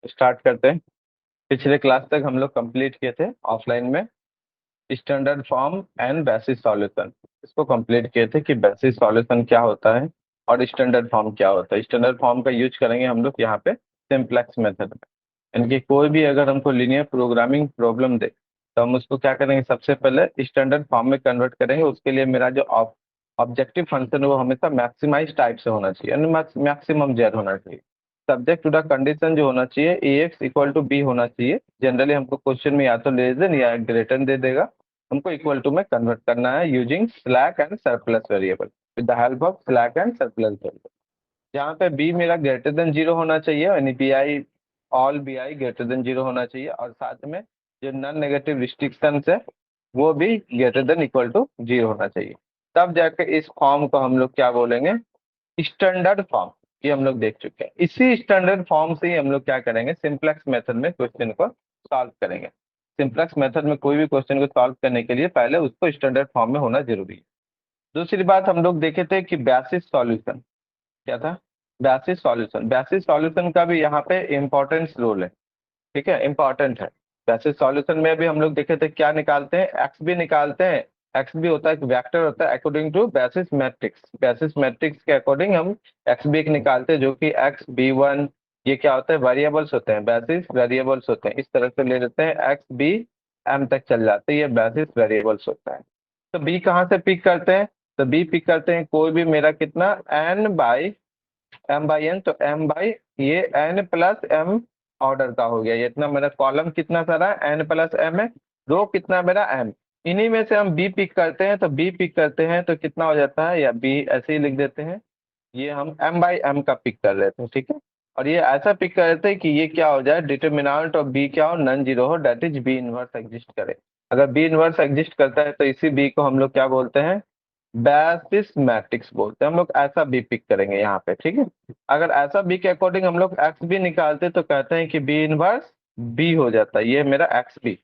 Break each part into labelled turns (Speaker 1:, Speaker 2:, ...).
Speaker 1: Start करते हैं। पिछले क्लास तक हम लोग कंप्लीट किए थे ऑफलाइन में standard form and bases solution. इसको कंप्लीट किए थे कि बेसिस सॉल्यूशन क्या होता है और स्टैंडर्ड फॉर्म क्या होता है। स्टैंडर्ड फॉर्म का यूज करेंगे हम लोग यहाँ पे सिंप्लेक्स मेथड में। यानी कि कोई भी अगर हमको लीनियर प्रोग्रामिंग प्रॉब्लम दे तो हम उसको क्या करेंगे, सबसे पहले स्टैंडर्ड फॉर्म में कन्वर्ट करेंगे। उसके लिए मेरा जो ऑब्जेक्टिव फंक्शन है वो हमेशा मैक्सिमाइज टाइप से होना चाहिए, यानी मैक्सिमम जेड होना चाहिए। सब्जेक्ट टू द कंडीशन जो होना चाहिए ए एक्स इक्वल टू बी होना चाहिए। जनरली हमको क्वेश्चन में या तो लेस देन या ग्रेटर दे देगा, हमको इक्वल टू में कन्वर्ट करना है using slack and surplus variable, with the help of slack and surplus variable. जहाँ पे बी मेरा ग्रेटर देन जीरो होना चाहिए, यानी B I all B I greater than zero होना चाहिए, और साथ में जो नॉन नेगेटिव रिस्ट्रिक्शन है वो भी greater than equal to zero होना चाहिए। तब जाके इस फॉर्म को हम लोग क्या बोलेंगे, स्टैंडर्ड फॉर्म। ये हम लोग देख चुके हैं। इसी स्टैंडर्ड फॉर्म से ही हम लोग क्या करेंगे, सिंप्लेक्स मेथड में क्वेश्चन को सॉल्व करेंगे। सिंप्लेक्स मेथड में कोई भी क्वेश्चन को सॉल्व करने के लिए पहले उसको स्टैंडर्ड फॉर्म में होना जरूरी है। दूसरी बात हम लोग देखे थे कि बेसिस सॉल्यूशन क्या था। बेसिस सॉल्यूशन का भी यहाँ पे इम्पोर्टेंस रोल है। ठीक है, इंपॉर्टेंट है। बेसिस सॉल्यूशन में भी हम लोग देखे थे क्या निकालते हैं, एक्स भी निकालते हैं। एक्स भी होता है एक वेक्टर होता है according to basis matrix. Basis matrix के अकॉर्डिंग हम एक्स भी एक निकालते हैं, जो कि एक्स बी वन, ये क्या होता है, वेरिएबल्स होते हैं, बेसिस वेरिएबल्स होते हैं। इस तरह से ले लेते हैं, एक्स बी एम तक चल जाते हैं, ये बेसिस वेरिएबल्स होता है। तो बी कहाँ से पिक करते हैं, तो बी पिक करते हैं कोई भी मेरा कितना N by M by N, तो एम बाई ये एन प्लस एम ऑर्डर का हो गया। ये इतना मेरा कॉलम कितना सारा एन प्लस एम है, रो कितना मेरा एम। इन्हीं में से हम बी पिक करते हैं, तो बी पिक करते हैं तो कितना हो जाता है, या बी ऐसे ही लिख देते हैं, ये हम एम बाई एम का पिक कर लेते हैं। ठीक है, और ये ऐसा पिक कर लेते हैं कि ये क्या हो जाए, डिटर्मिनेंट ऑफ बी क्या हो, नन जीरो हो, that is B inverse exist करे। अगर बी इनवर्स एग्जिस्ट करता है तो इसी बी को हम लोग क्या बोलते हैं, बेसिस मैट्रिक्स बोलते हैं। हम लोग ऐसा बी पिक करेंगे यहाँ पे। ठीक है, अगर ऐसा बी के अकॉर्डिंग हम लोग एक्स बी निकालते तो कहते हैं कि बी इनवर्स बी हो जाता है, ये मेरा एक्स बी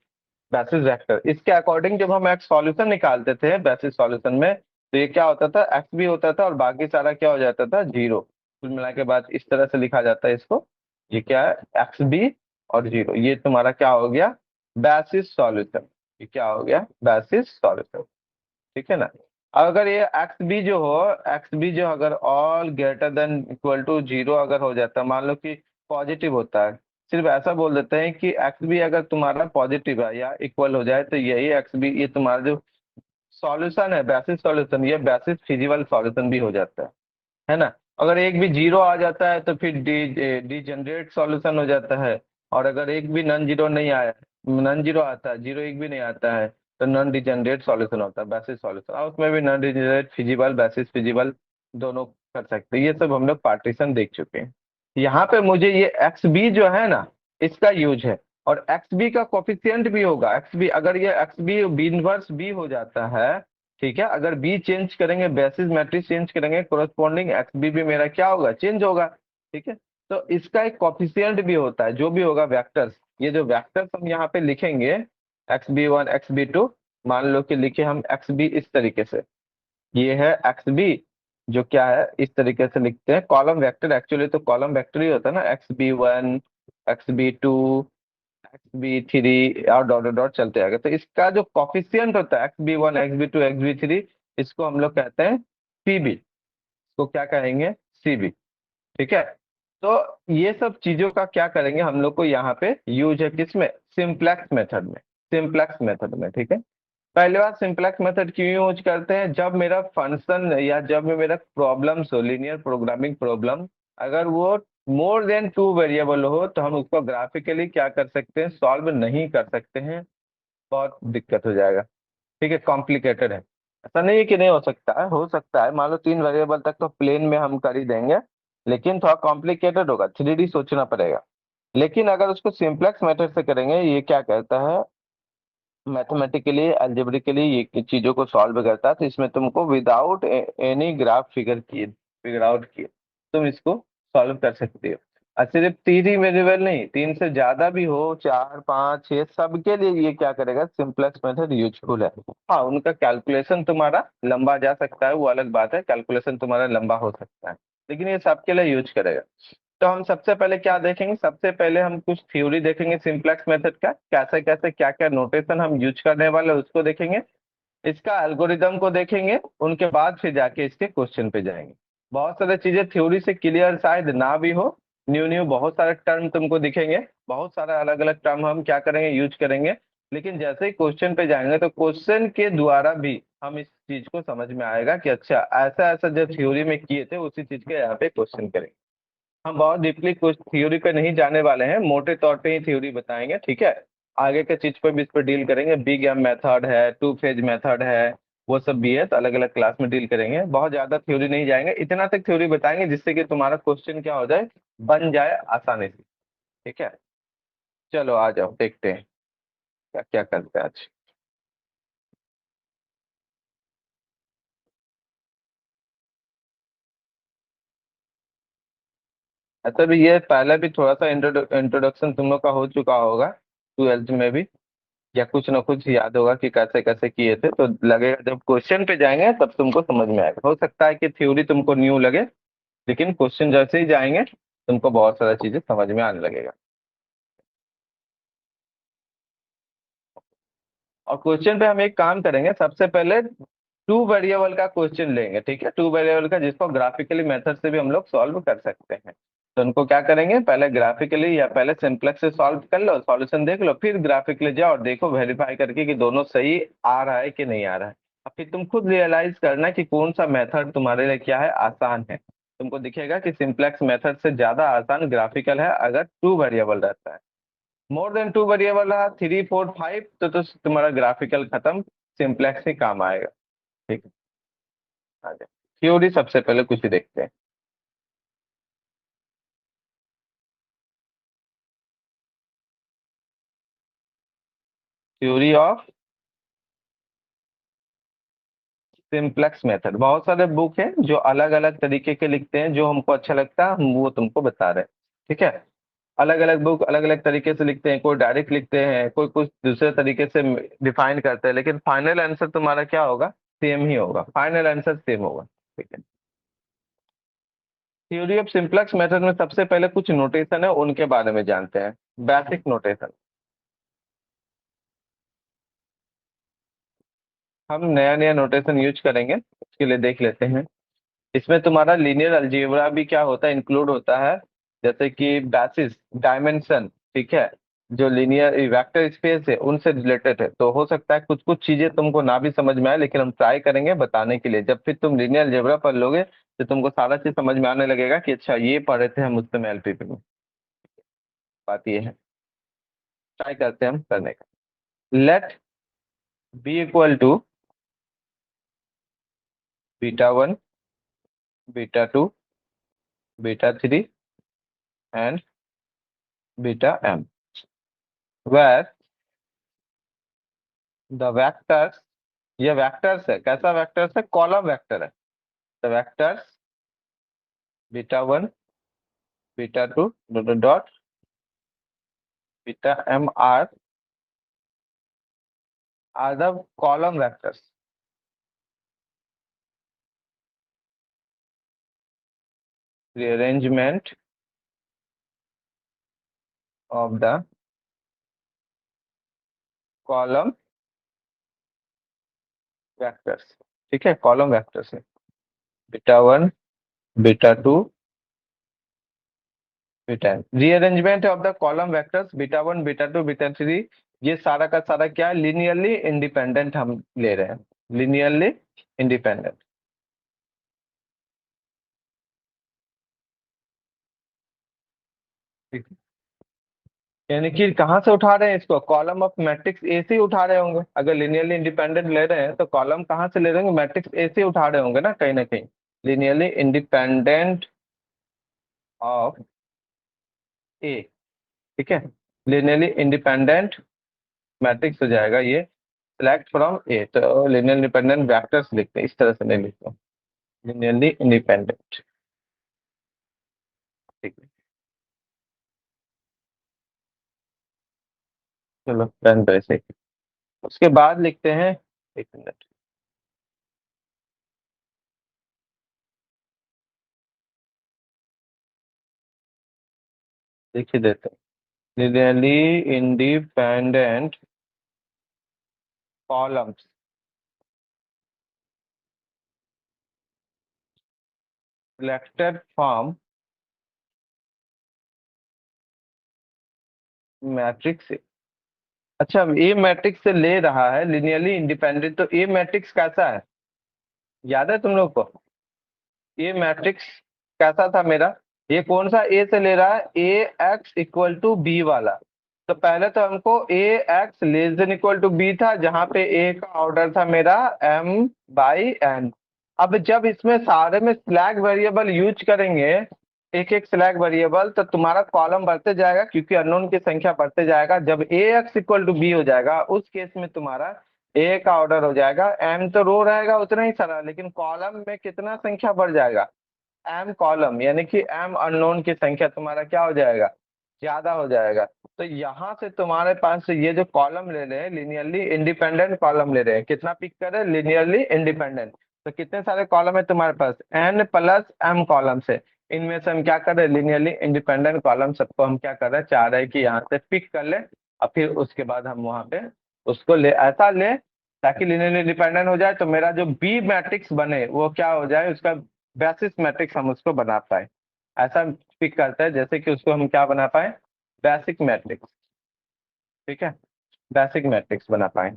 Speaker 1: बेसिस वेक्टर। इसके अकॉर्डिंग जब हम एक्स सॉल्यूशन निकालते थे बेसिस सॉल्यूशन में, तो ये क्या होता था, एक्स बी होता था और बाकी सारा क्या हो जाता था, जीरो। कुल मिला के बाद इस तरह से लिखा जाता है इसको, ये क्या है, एक्स बी और जीरो, ये तुम्हारा क्या हो गया, बेसिस सॉल्यूशन। ये क्या हो गया, बेसिस सॉल्यूशन। ठीक है ना। अगर ये एक्स बी जो हो, एक्स बी जो अगर all greater than equal to zero अगर हो जाता है, मान लो कि पॉजिटिव होता है, सिर्फ ऐसा बोल देते हैं कि एक्स बी अगर तुम्हारा पॉजिटिव है या इक्वल हो जाए तो यही एक्स बी, ये तुम्हारा जो सॉल्यूशन है बेसिस सॉल्यूशन, ये बेसिस फिजिबल सॉल्यूशन भी हो जाता है ना। अगर एक भी जीरो आ जाता है तो फिर डिजेनरेट सॉल्यूशन हो जाता है। और अगर एक भी नॉन जीरो नहीं आया, नॉन जीरो आता है, जीरो एक भी नहीं आता है, तो नॉन डिजेनरेट सॉल्यूशन होता है, बेसिस सॉल्यूशन। और उसमें भी non degenerate feasible basis feasible दोनों कर सकते हैं। ये सब हम लोग पार्टीशन देख चुके हैं। यहाँ पे मुझे ये एक्स बी जो है ना, इसका यूज है। और एक्स बी का कोफिशियंट भी होगा, एक्स बी अगर ये X B B inverse B हो जाता है, ठीक है, अगर बी चेंज करेंगे, बेसिस मैट्रिक्स चेंज करेंगे, कोरस्पॉन्डिंग एक्स बी भी मेरा क्या होगा, चेंज होगा। ठीक है, तो इसका एक कोफिशियंट भी होता है, जो भी होगा वेक्टर्स। ये जो वेक्टर्स हम यहाँ पे लिखेंगे, X B one x B two, मान लो कि लिखे हम एक्स बी इस तरीके से, ये है एक्स बी, जो क्या है इस तरीके से लिखते हैं कॉलम वेक्टर। एक्चुअली तो कॉलम वेक्टर ही होता है ना, x B one x B two x b three और डॉट डॉट डॉट चलते आएगा। तो इसका जो कॉफिशियंट होता है x B one x B two x b three, इसको हम लोग कहते हैं सी बी। इसको क्या कहेंगे, सी बी। ठीक है, तो ये सब चीजों का क्या करेंगे हम लोग को यहाँ पे यूज है, किसमें, सिंप्लेक्स मेथड में। सिंप्लेक्स मेथड में, ठीक है। पहले बात, सिंप्लेक्स मेथड क्यों यूज करते हैं, जब मेरा फंक्शन या जब मेरा प्रॉब्लम्स हो, लीनियर प्रोग्रामिंग प्रॉब्लम, अगर वो मोर देन टू वेरिएबल हो तो हम उसको ग्राफिकली क्या कर सकते हैं, सॉल्व नहीं कर सकते हैं। बहुत दिक्कत हो जाएगा। ठीक है, कॉम्प्लिकेटेड है। ऐसा नहीं है कि नहीं हो सकता है, हो सकता है, मान लो तीन वेरिएबल तक तो प्लेन में हम कर ही देंगे, लेकिन थोड़ा कॉम्प्लिकेटेड होगा, थ्री डी सोचना पड़ेगा। लेकिन अगर उसको सिंप्लेक्स मेथड से करेंगे, ये क्या कहता है, मैथमेटिकली अलजेब्रिकली ये चीजों को सॉल्व करता है। तो इसमें तुमको without any graph figure out किए तुम इसको सॉल्व कर सकते हो। और सिर्फ तीन ही वेरिएबल नहीं, तीन से ज्यादा भी हो, चार पाँच छह, सबके लिए ये क्या करेगा, सिंप्लेक्स मेथड यूजफुल है। हाँ, उनका कैलकुलेशन तुम्हारा लंबा जा सकता है, वो अलग बात है, कैलकुलेशन तुम्हारा लंबा हो सकता है, लेकिन ये सबके लिए यूज करेगा। तो हम सबसे पहले क्या देखेंगे, सबसे पहले हम कुछ थ्योरी देखेंगे सिंपलेक्स मेथड का, कैसे कैसे क्या क्या नोटेशन हम यूज करने वाले हैं उसको देखेंगे, इसका एल्गोरिदम को देखेंगे, उनके बाद फिर जाके इसके क्वेश्चन पे जाएंगे। बहुत सारी चीजें थ्योरी से क्लियर शायद ना भी हो, न्यू न्यू बहुत सारे टर्म तुमको दिखेंगे, बहुत सारे अलग अलग टर्म हम क्या करेंगे, यूज करेंगे। लेकिन जैसे ही क्वेश्चन पे जाएंगे तो क्वेश्चन के द्वारा भी हम इस चीज को समझ में आएगा कि अच्छा ऐसा ऐसा जो थ्योरी में किए थे उसी चीज के यहाँ पे क्वेश्चन करेंगे। हम बहुत डीपली कुछ थ्योरी पे नहीं जाने वाले हैं, मोटे तौर पे ही थ्योरी बताएंगे, ठीक है। आगे के चीज पे भी इस पर डील करेंगे, बिग एम मेथड है, टू फेज मेथड है, वो सब भी है, तो अलग अलग क्लास में डील करेंगे, बहुत ज्यादा थ्योरी नहीं जाएंगे, इतना तक थ्योरी बताएंगे जिससे कि तुम्हारा क्वेश्चन क्या हो जाए, बन जाए आसानी से, ठीक है। चलो आ जाओ देखते हैं क्या क्या करते हैं आज। अच्छा भी ये पहले भी थोड़ा सा इंट्रोडक्शन तुम लोग का हो चुका होगा, ट्वेल्थ में भी, या कुछ ना कुछ याद होगा कि कैसे कैसे किए थे, तो लगेगा जब क्वेश्चन पे जाएंगे तब तुमको समझ में आएगा। हो सकता है कि थ्योरी तुमको न्यू लगे, लेकिन क्वेश्चन जैसे ही जाएंगे तुमको बहुत सारा चीजें समझ में आने लगेगा। और क्वेश्चन पे हम एक काम करेंगे, सबसे पहले टू वेरिएबल का क्वेश्चन लेंगे, ठीक है, टू वेरिएबल का जिसको ग्राफिकली मेथड से भी हम लोग सॉल्व कर सकते हैं। तो उनको क्या करेंगे, पहले ग्राफिकली या पहले सिंप्लेक्स से सॉल्व कर लो, सॉल्यूशन देख लो, फिर ग्राफिकली जाओ और देखो वेरीफाई करके कि दोनों सही आ रहा है कि नहीं आ रहा है। अब फिर तुम खुद रियलाइज करना कि कौन सा मेथड तुम्हारे लिए क्या है, आसान है। तुमको दिखेगा कि सिंप्लेक्स मेथड से ज्यादा आसान ग्राफिकल है अगर टू वेरिएबल रहता है। मोर देन टू वेरिएबल रहा, थ्री फोर फाइव, तो तुम्हारा ग्राफिकल खत्म, सिंप्लेक्स ही काम आएगा। ठीक है, आ जाए थ्योरी सबसे पहले कुछ देखते हैं। थ्योरी ऑफ सिंप्लेक्स मेथड, बहुत सारे बुक हैं जो अलग अलग तरीके के लिखते हैं, जो हमको अच्छा लगता है हम वो तुमको बता रहे हैं, ठीक है। अलग अलग बुक अलग अलग तरीके से लिखते हैं, कोई डायरेक्ट लिखते हैं, कोई कुछ दूसरे तरीके से डिफाइन करते हैं, लेकिन फाइनल आंसर तुम्हारा क्या होगा, सेम ही होगा, फाइनल आंसर सेम होगा, ठीक है। थ्योरी ऑफ सिंप्लेक्स मेथड में सबसे पहले कुछ नोटेशन है उनके बारे में जानते हैं। बेसिक नोटेशन, हम नया नया नोटेशन यूज करेंगे, उसके लिए देख लेते हैं। इसमें तुम्हारा लीनियर अलजेब्रा भी क्या होता है, इंक्लूड होता है, जैसे कि बेसिस, डायमेंशन, ठीक है, जो लीनियर वेक्टर स्पेस है उनसे रिलेटेड है। तो हो सकता है कुछ कुछ चीजें तुमको ना भी समझ में आए, लेकिन हम ट्राई करेंगे बताने के लिए। जब फिर तुम लीनियर अलजेब्रा पढ़ लोगे तो तुमको सारा चीज समझ में आने लगेगा कि अच्छा ये पढ़े थे हम उस समय एलपीपी में। बात ये है, ट्राई करते हैं हम करने का। Let B equal to beta 1, beta 2, beta 3 and beta m, where the vectors, ये वेक्टर्स है, कैसा वेक्टर्स है, कॉलम वेक्टर है। The vectors beta 1, beta 2 dot dot beta m are the column vectors, rearrangement of the column vectors, ठीक है, column vectors है, beta 1, beta 2, beta m, rearrangement of the column vectors beta 1, beta 2, beta 3, ये सारा का सारा क्या है, linearly independent हम ले रहे हैं, लीनियरली इंडिपेंडेंट। यानी कि कहाँ से उठा रहे हैं इसको, कॉलम ऑफ मैट्रिक्स ए से ही उठा रहे होंगे, अगर लिनियरली इंडिपेंडेंट ले रहे हैं तो कॉलम कहाँ से ले रहे होंगे, मैट्रिक्स ए से उठा रहे होंगे ना कहीं। लिनियरली इंडिपेंडेंट ऑफ ए, ठीक है, लिनियरली इंडिपेंडेंट मैट्रिक्स हो जाएगा ये, सिलेक्ट फ्रॉम ए, तो लिनियर इंडिपेंडेंट वेक्टर्स लिखते हैं, इस तरह से नहीं लिखते, लिनियरली इंडिपेंडेंट, ठीक है। चलो डन, वैसे उसके बाद लिखते हैं, एक मिनट, लिख ही देते हैं, linearly independent columns selected from matrix. अच्छा, ए मैट्रिक्स से ले रहा है लिनियरली इंडिपेंडेंट, तो ए मैट्रिक्स कैसा है, याद है तुम लोग को? ये मैट्रिक्स कैसा था मेरा? ये कौन सा ए से ले रहा है? A X equal to B वाला। तो पहले तो हमको A x less than equal to B था, जहां पे ए का ऑर्डर था मेरा एम बाई एन। अब जब इसमें सारे में स्लैग वेरिएबल यूज करेंगे, एक एक स्लैग वेरिएबल, तो तुम्हारा कॉलम बढ़ते जाएगा, क्योंकि अननोन की संख्या बढ़ते जाएगा। जब ए एक्स इक्वल टू बी हो जाएगा, उस केस में तुम्हारा ए का ऑर्डर हो जाएगा, एम तो रो रहेगा उतना ही सारा, लेकिन कॉलम में कितना संख्या बढ़ जाएगा? एम कॉलम, यानी कि एम अननोन की संख्या तुम्हारा क्या हो जाएगा? ज्यादा हो जाएगा। तो यहाँ से तुम्हारे पास ये जो कॉलम ले रहे हैं, लिनियरली इंडिपेंडेंट कॉलम ले रहे हैं, कितना पिक करे? Linearly independent. तो कितने सारे कॉलम है तुम्हारे पास? एन प्लस एम कॉलम से। इनमें से हम क्या कर रहे हैं? लिनियरली इंडिपेंडेंट कॉलम सबको हम क्या कर रहे हैं, चाह रहे हैं कि यहाँ से पिक कर ले, और फिर उसके बाद हम वहां पे उसको ले, ऐसा ले ताकि लिनियरली इंडिपेंडेंट हो जाए, तो मेरा जो बी मैट्रिक्स बने वो क्या हो जाए, उसका बेसिस मैट्रिक्स हम उसको बना पाए। ऐसा पिक करते हैं जैसे कि उसको हम क्या बना पाए? Basic matrix. ठीक है, बेसिक मैट्रिक्स बना पाए।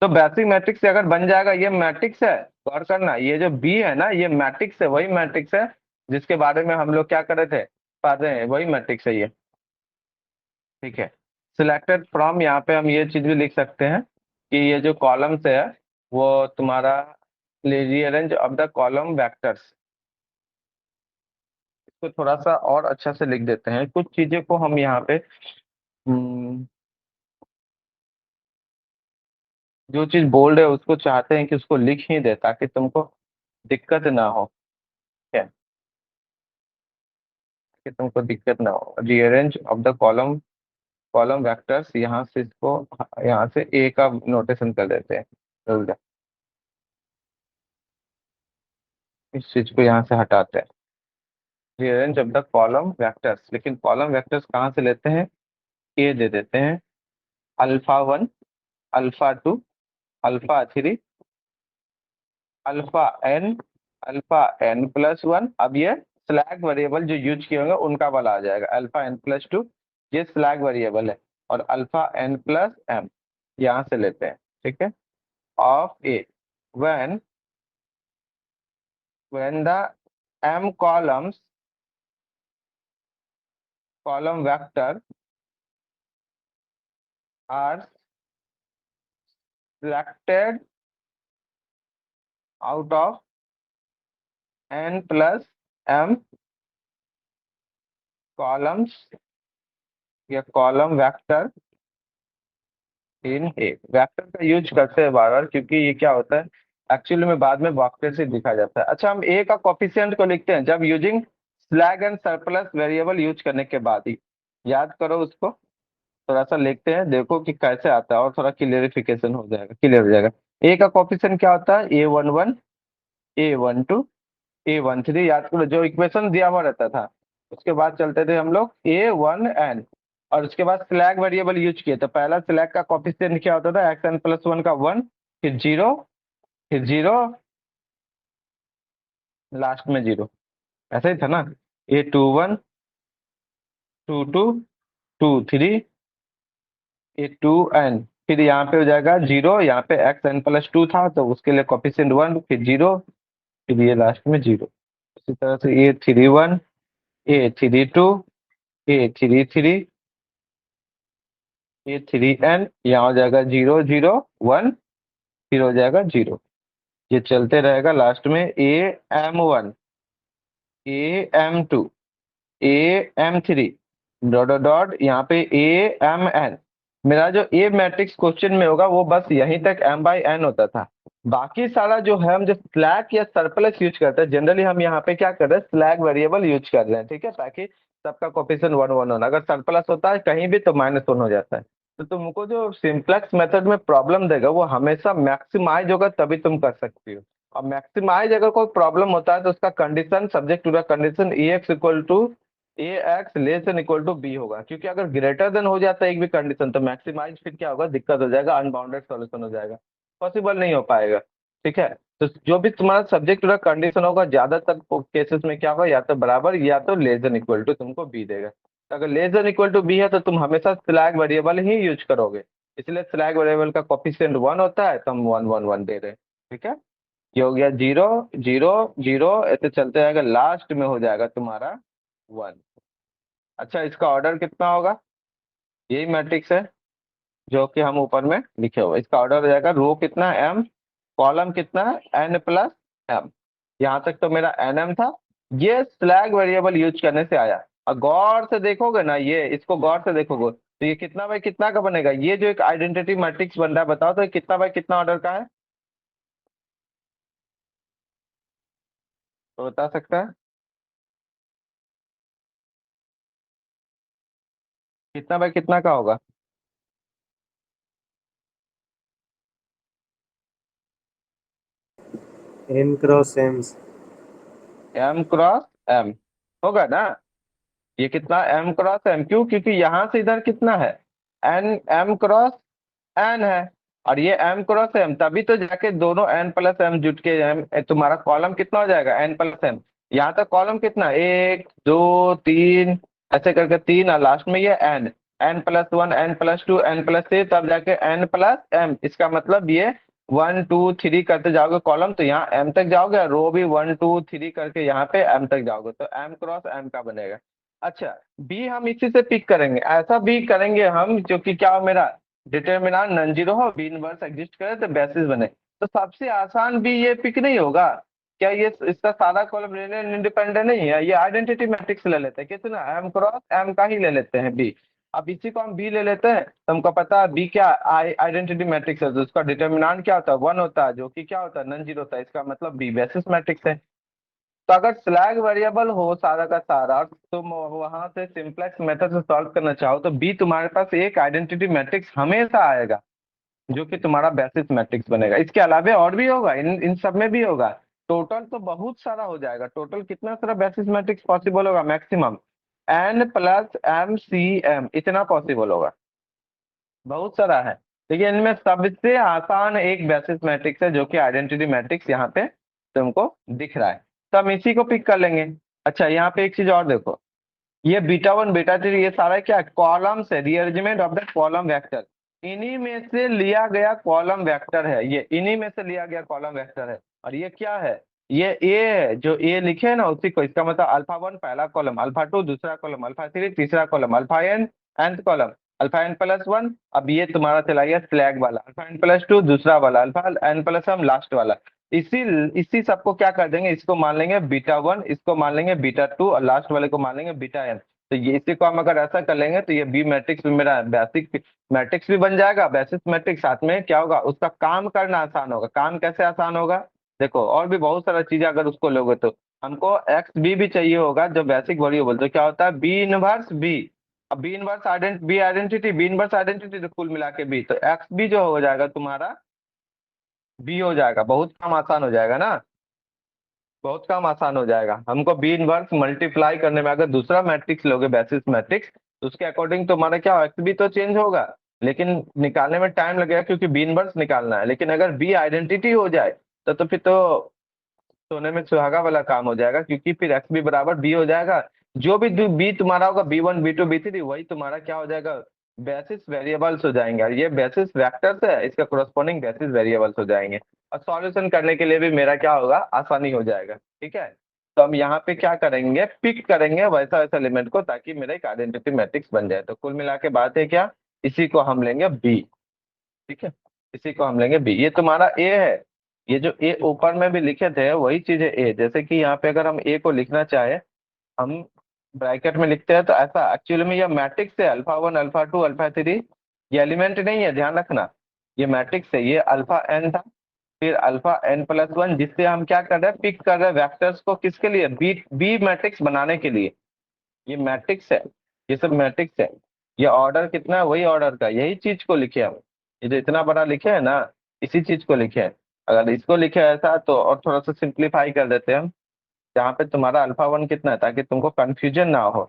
Speaker 1: तो बेसिक मैट्रिक्स से अगर बन जाएगा, ये मैट्रिक्स है, गौर करना, ये जो बी है ना, ये मैट्रिक्स है, वही मैट्रिक्स है जिसके बारे में हम लोग क्या कर रहे थे, पढ़ रहे हैं, वही मैट्रिक्स है ये। ठीक है, सिलेक्टेड फ्रॉम, यहाँ पे हम ये चीज भी लिख सकते हैं कि ये जो कॉलम्स है वो तुम्हारा rearrange of the column vectors. इसको थोड़ा सा और अच्छा से लिख देते हैं, कुछ चीजें को हम यहाँ पे जो चीज बोल्ड है उसको चाहते हैं कि उसको लिख ही दे, ताकि तुमको दिक्कत ना हो। ठीक है, कि तुमको दिक्कत ना हो। Rearrange of the column, column vectors, यहाँ से इसको, यहाँ से ए का नोटेशन कर देते हैं। जल्द, इस चीज को यहाँ से हटाते हैं। Rearrange of the column vectors, लेकिन कॉलम वेक्टर्स कहाँ से लेते हैं? ए दे देते हैं, alpha one, alpha two, alpha three, alpha N, alpha N plus one. अब ये स्लैग वेरिएबल जो यूज किए होंगे उनका वाला आ जाएगा, अल्फा एन प्लस टू, ये स्लैग वेरिएबल है। और अल्फा एन प्लस एम यहाँ से लेते हैं। ठीक है, of A, when when the M columns, column vector are selected out of N plus M columns या column vector in A. Vector का यूज करते हैं बार बार, क्योंकि ये क्या होता है, एक्चुअली में बाद में वेक्टर से दिखा जाता है। अच्छा, हम ए का कोफिशिएंट को लिखते हैं जब using slag and surplus variable use करने के बाद ही। याद करो उसको, थोड़ा सा लिखते हैं, देखो कि कैसे आता है, और थोड़ा क्लियरिफिकेशन हो जाएगा, क्लियर हो जाएगा। ए का कोफिशिएंट क्या होता है? ए वन वन, ए वन टू, ए वन थ्री। याद करो जो इक्वेशन दिया हुआ रहता था, उसके बाद चलते थे हम लोग ए वन एन, और उसके बाद स्लैग वेरिएबल यूज किए। तो पहला स्लैग का कॉफिशिएंट क्या होता था? एक्स एन प्लस वन का वन, फिर जीरो, फिर जीरो, लास्ट में जीरो। ऐसा ही था ना? A two one, two two, two three, A two N, फिर यहाँ पे हो जाएगा जीरो, यहाँ पे एक्स एन प्लस टू था तो उसके लिए कॉफिशिएंट वन, फिर जीरो, फिर ये लास्ट में जीरो। इसी तरह से A three one, A three two, A three three, A three N, यहाँ हो जाएगा जीरो जीरो वन, फिर हो जाएगा जीरो। ये चलते रहेगा, लास्ट में A M one, A M two, A M three, dot dot dot, यहाँ पे ए एम एन। मेरा जो ए मैट्रिक्स क्वेश्चन में होगा वो बस यहीं तक एम बाई एन होता था। बाकी सारा जो है, हम जो स्लैग या सरप्लस यूज करते हैं, जनरली हम यहाँ पे क्या कर रहे हैं, स्लैग वेरिएबल यूज कर रहे हैं। ठीक है, ताकि सबका कोफिशिएंट वन वन होना, अगर सरप्लस होता है कहीं भी तो माइनस वन हो जाता है। तो तुमको जो सिंप्लेक्स मेथड में प्रॉब्लम देगा वो हमेशा मैक्सिमाइज होगा, तभी तुम कर सकती हो। और मैक्सिमाइज अगर कोई प्रॉब्लम होता है तो उसका condition, subject to the condition, E X equal to A x less than equal to B होगा, क्योंकि अगर ग्रेटर देन हो जाता है एक भी कंडीशन तो मैक्सिमाइज फिर क्या होगा, दिक्कत हो जाएगा, अनबाउंडेड सॉल्यूशन हो जाएगा, पॉसिबल नहीं हो पाएगा। ठीक है। तो जो भी तुम्हारा सब्जेक्ट का कंडीशन होगा ज्यादातर केसेस में क्या होगा, या तो बराबर या तो लेस देन इक्वल टू तुमको बी देगा। तो अगर less than equal to B है तो तुम हमेशा स्लैग वेरिएबल ही यूज करोगे, इसलिए स्लैग वेरिएबल का कोफिशिएंट 1 होता है तो हम 1 1 1 दे रहे हैं। ठीक है। ये हो गया 0 0 0, ऐसे चलते जाएगा, लास्ट में हो जाएगा तुम्हारा 1। अच्छा, इसका ऑर्डर कितना होगा, यही मैट्रिक्स है जो कि हम ऊपर में लिखे हुए, इसका ऑर्डर हो जाएगा रो कितना एम, कॉलम कितना है एन प्लस एम। यहाँ तक तो मेरा एन एम था, ये स्लैग वेरिएबल यूज करने से आया। और गौर से देखोगे ना, ये इसको गौर से देखोगे तो ये कितना बाय कितना का बनेगा, ये जो एक आइडेंटिटी मैट्रिक्स बन रहा है, बताओ तो ये कितना बाय कितना ऑर्डर का है, तो बता सकता है कितना बाय कितना का होगा।
Speaker 2: M cross M.
Speaker 1: M cross M होगा ना। ये कितना एम क्रॉस एम, क्यों, क्योंकि यहां से इधर कितना है, एन, एम क्रॉस एन है, और ये एम क्रॉस एम, तभी तो जाके दोनों एन प्लस एम जुट के एम, तुम्हारा कॉलम कितना हो जाएगा एन प्लस एम। यहाँ तक कॉलम कितना, 1 2 3, ऐसे करके 3, और लास्ट में ये एन, एन+1 एन+2 एन+3, तब जाके एन प्लस एम। इसका मतलब ये 1 2 3 करते जाओगे कॉलम तो यहाँ एम तक जाओगे, रो भी 1 2 3 करके यहाँ पे एम तक जाओगे, तो एम क्रॉस एम का बनेगा। अच्छा, बी हम इसी से पिक करेंगे, ऐसा बी करेंगे हम जो कि क्या हो, मेरा डिटर्मिनेंट नॉन जीरो हो, बी इनवर्स एग्जिस्ट करे तो बेसिस बने। तो सबसे आसान भी ये पिक नहीं होगा क्या, ये इसका सारा कॉलम लीनियर इंडिपेंडेंट नहीं है, ये आइडेंटिटी मैट्रिक्स ले लेते हैं, कितना एम क्रॉस एम का ही ले लेते हैं बी। अब इसी को हम बी ले लेते हैं, तो हमको पता है बी क्या आइडेंटिटी मैट्रिक्स है, तो उसका डिटर्मिनेंट क्या होता है 1 होता है, जो कि क्या होता है नॉन जीरो होता है, इसका मतलब बी बेसिस मैट्रिक्स है। तो अगर स्लैग वेरिएबल हो सारा का सारा और तुम वहां से सिंपलेक्स मेथड से सॉल्व करना चाहो तो बी तुम्हारे पास एक आइडेंटिटी मैट्रिक्स हमेशा आएगा, जो कि तुम्हारा बेसिस मैट्रिक्स बनेगा। इसके अलावा और भी होगा, इन इन सब में भी होगा, टोटल तो बहुत सारा हो जाएगा। टोटल कितना सारा बेसिस मैट्रिक्स पॉसिबल होगा, मैक्सिमम n+m+c=m, इतना पॉसिबल होगा, बहुत सारा है। लेकिन इनमें सबसे आसान एक बेसिस मैट्रिक्स है जो कि आइडेंटिटी मैट्रिक्स यहाँ पे तुमको दिख रहा है, तो हम इसी को पिक कर लेंगे। अच्छा, यहाँ पे एक चीज और देखो, ये बीटा 1 बीटा 3 ये सारा क्या कॉलम से rearrangement of the column vector, इन्हीं में से लिया गया कॉलम वेक्टर है, ये इन्हीं में से लिया गया कॉलम वेक्टर है। और ये क्या है, ये ए है, जो ए लिखे है ना उसी को, इसका मतलब अल्फा 1 पहला कॉलम, अल्फा 2 दूसरा कॉलम, अल्फा 3 तीसरा column, alpha N nth column, alpha n+1। अब ये तुम्हारा चला गया स्लैग वाला, अल्फा n+2 दूसरा वाला, अल्फा n+m लास्ट वाला। इसी इसी सबको क्या कर देंगे, इसको मान लेंगे बीटा 1, इसको मान लेंगे बीटा 2, और लास्ट वाले को मान लेंगे बीटा n। तो ये इसी को हम अगर ऐसा कर लेंगे तो ये बी मैट्रिक्स भी मेरा बेसिक मैट्रिक्स भी बन जाएगा, बेसिस मैट्रिक्स। साथ में क्या होगा, उसका काम करना आसान होगा। काम कैसे आसान होगा, देखो और भी बहुत सारा चीजें अगर उसको लोगे तो हमको एक्स बी भी चाहिए होगा, जो बेसिक वेरिएबल, तो क्या होता है बी इनवर्स बी। अब बी इनवर्स आइडेंटिटी तो कुल मिला के बी, तो एक्स बी जो हो जाएगा तुम्हारा बी हो जाएगा, बहुत काम आसान हो जाएगा ना, बहुत काम आसान हो जाएगा। हमको बी इनवर्स मल्टीप्लाई करने में अगर दूसरा मैट्रिक्स लोगे बेसिस मैट्रिक्स, तो उसके अकॉर्डिंग तुम्हारा क्या एक्स बी तो चेंज होगा, लेकिन निकालने में टाइम लगेगा क्योंकि बी इनवर्स निकालना है। लेकिन अगर बी आइडेंटिटी हो जाए तो फिर तो सोने में सुहागा वाला काम हो जाएगा, क्योंकि फिर एक्स बी बराबर बी हो जाएगा। जो भी बी तुम्हारा होगा B1 B2 B3, वही तुम्हारा क्या हो जाएगा, बेसिस वेरिएबल्स हो जाएंगे, और ये बेसिस वेक्टर्स है, इसका कोरस्पॉन्डिंग बेसिस वेरिएबल्स हो जाएंगे। और सॉल्यूशन करने के लिए भी मेरा क्या होगा, आसानी हो जाएगा। ठीक है। तो हम यहाँ पे क्या करेंगे, पिक करेंगे वैसा वैसा एलिमेंट को, ताकि मेरा एक आइडेंटिटी मैट्रिक्स बन जाए। तो कुल मिला के बात है क्या, इसी को हम लेंगे बी। ठीक है, इसी को हम लेंगे बी, ये तुम्हारा ए है। ये जो ए ऊपर में भी लिखे थे वही चीज है ए, जैसे कि यहाँ पे अगर हम ए को लिखना चाहे, हम ब्रैकेट में लिखते हैं तो ऐसा एक्चुअली में ये मैट्रिक्स है, अल्फा 1 अल्फा 2 अल्फा 3, ये एलिमेंट नहीं है, ध्यान रखना, ये मैट्रिक्स है। ये अल्फा एन था, फिर अल्फा n+1, जिससे हम क्या कर रहे हैं, पिक कर रहे हैं वेक्टर्स को, किसके लिए, बी बी मैट्रिक्स बनाने के लिए। ये मैट्रिक्स है, ये सब मैट्रिक्स है। ये ऑर्डर कितना है, वही ऑर्डर का, यही चीज को लिखे हम, ये जो इतना बड़ा लिखे है ना, इसी चीज को लिखे हैं। अगर इसको लिखे ऐसा तो और थोड़ा सा सिंप्लीफाई कर देते हैं हम, जहाँ पे तुम्हारा अल्फा 1 कितना है, ताकि तुमको कंफ्यूजन ना हो।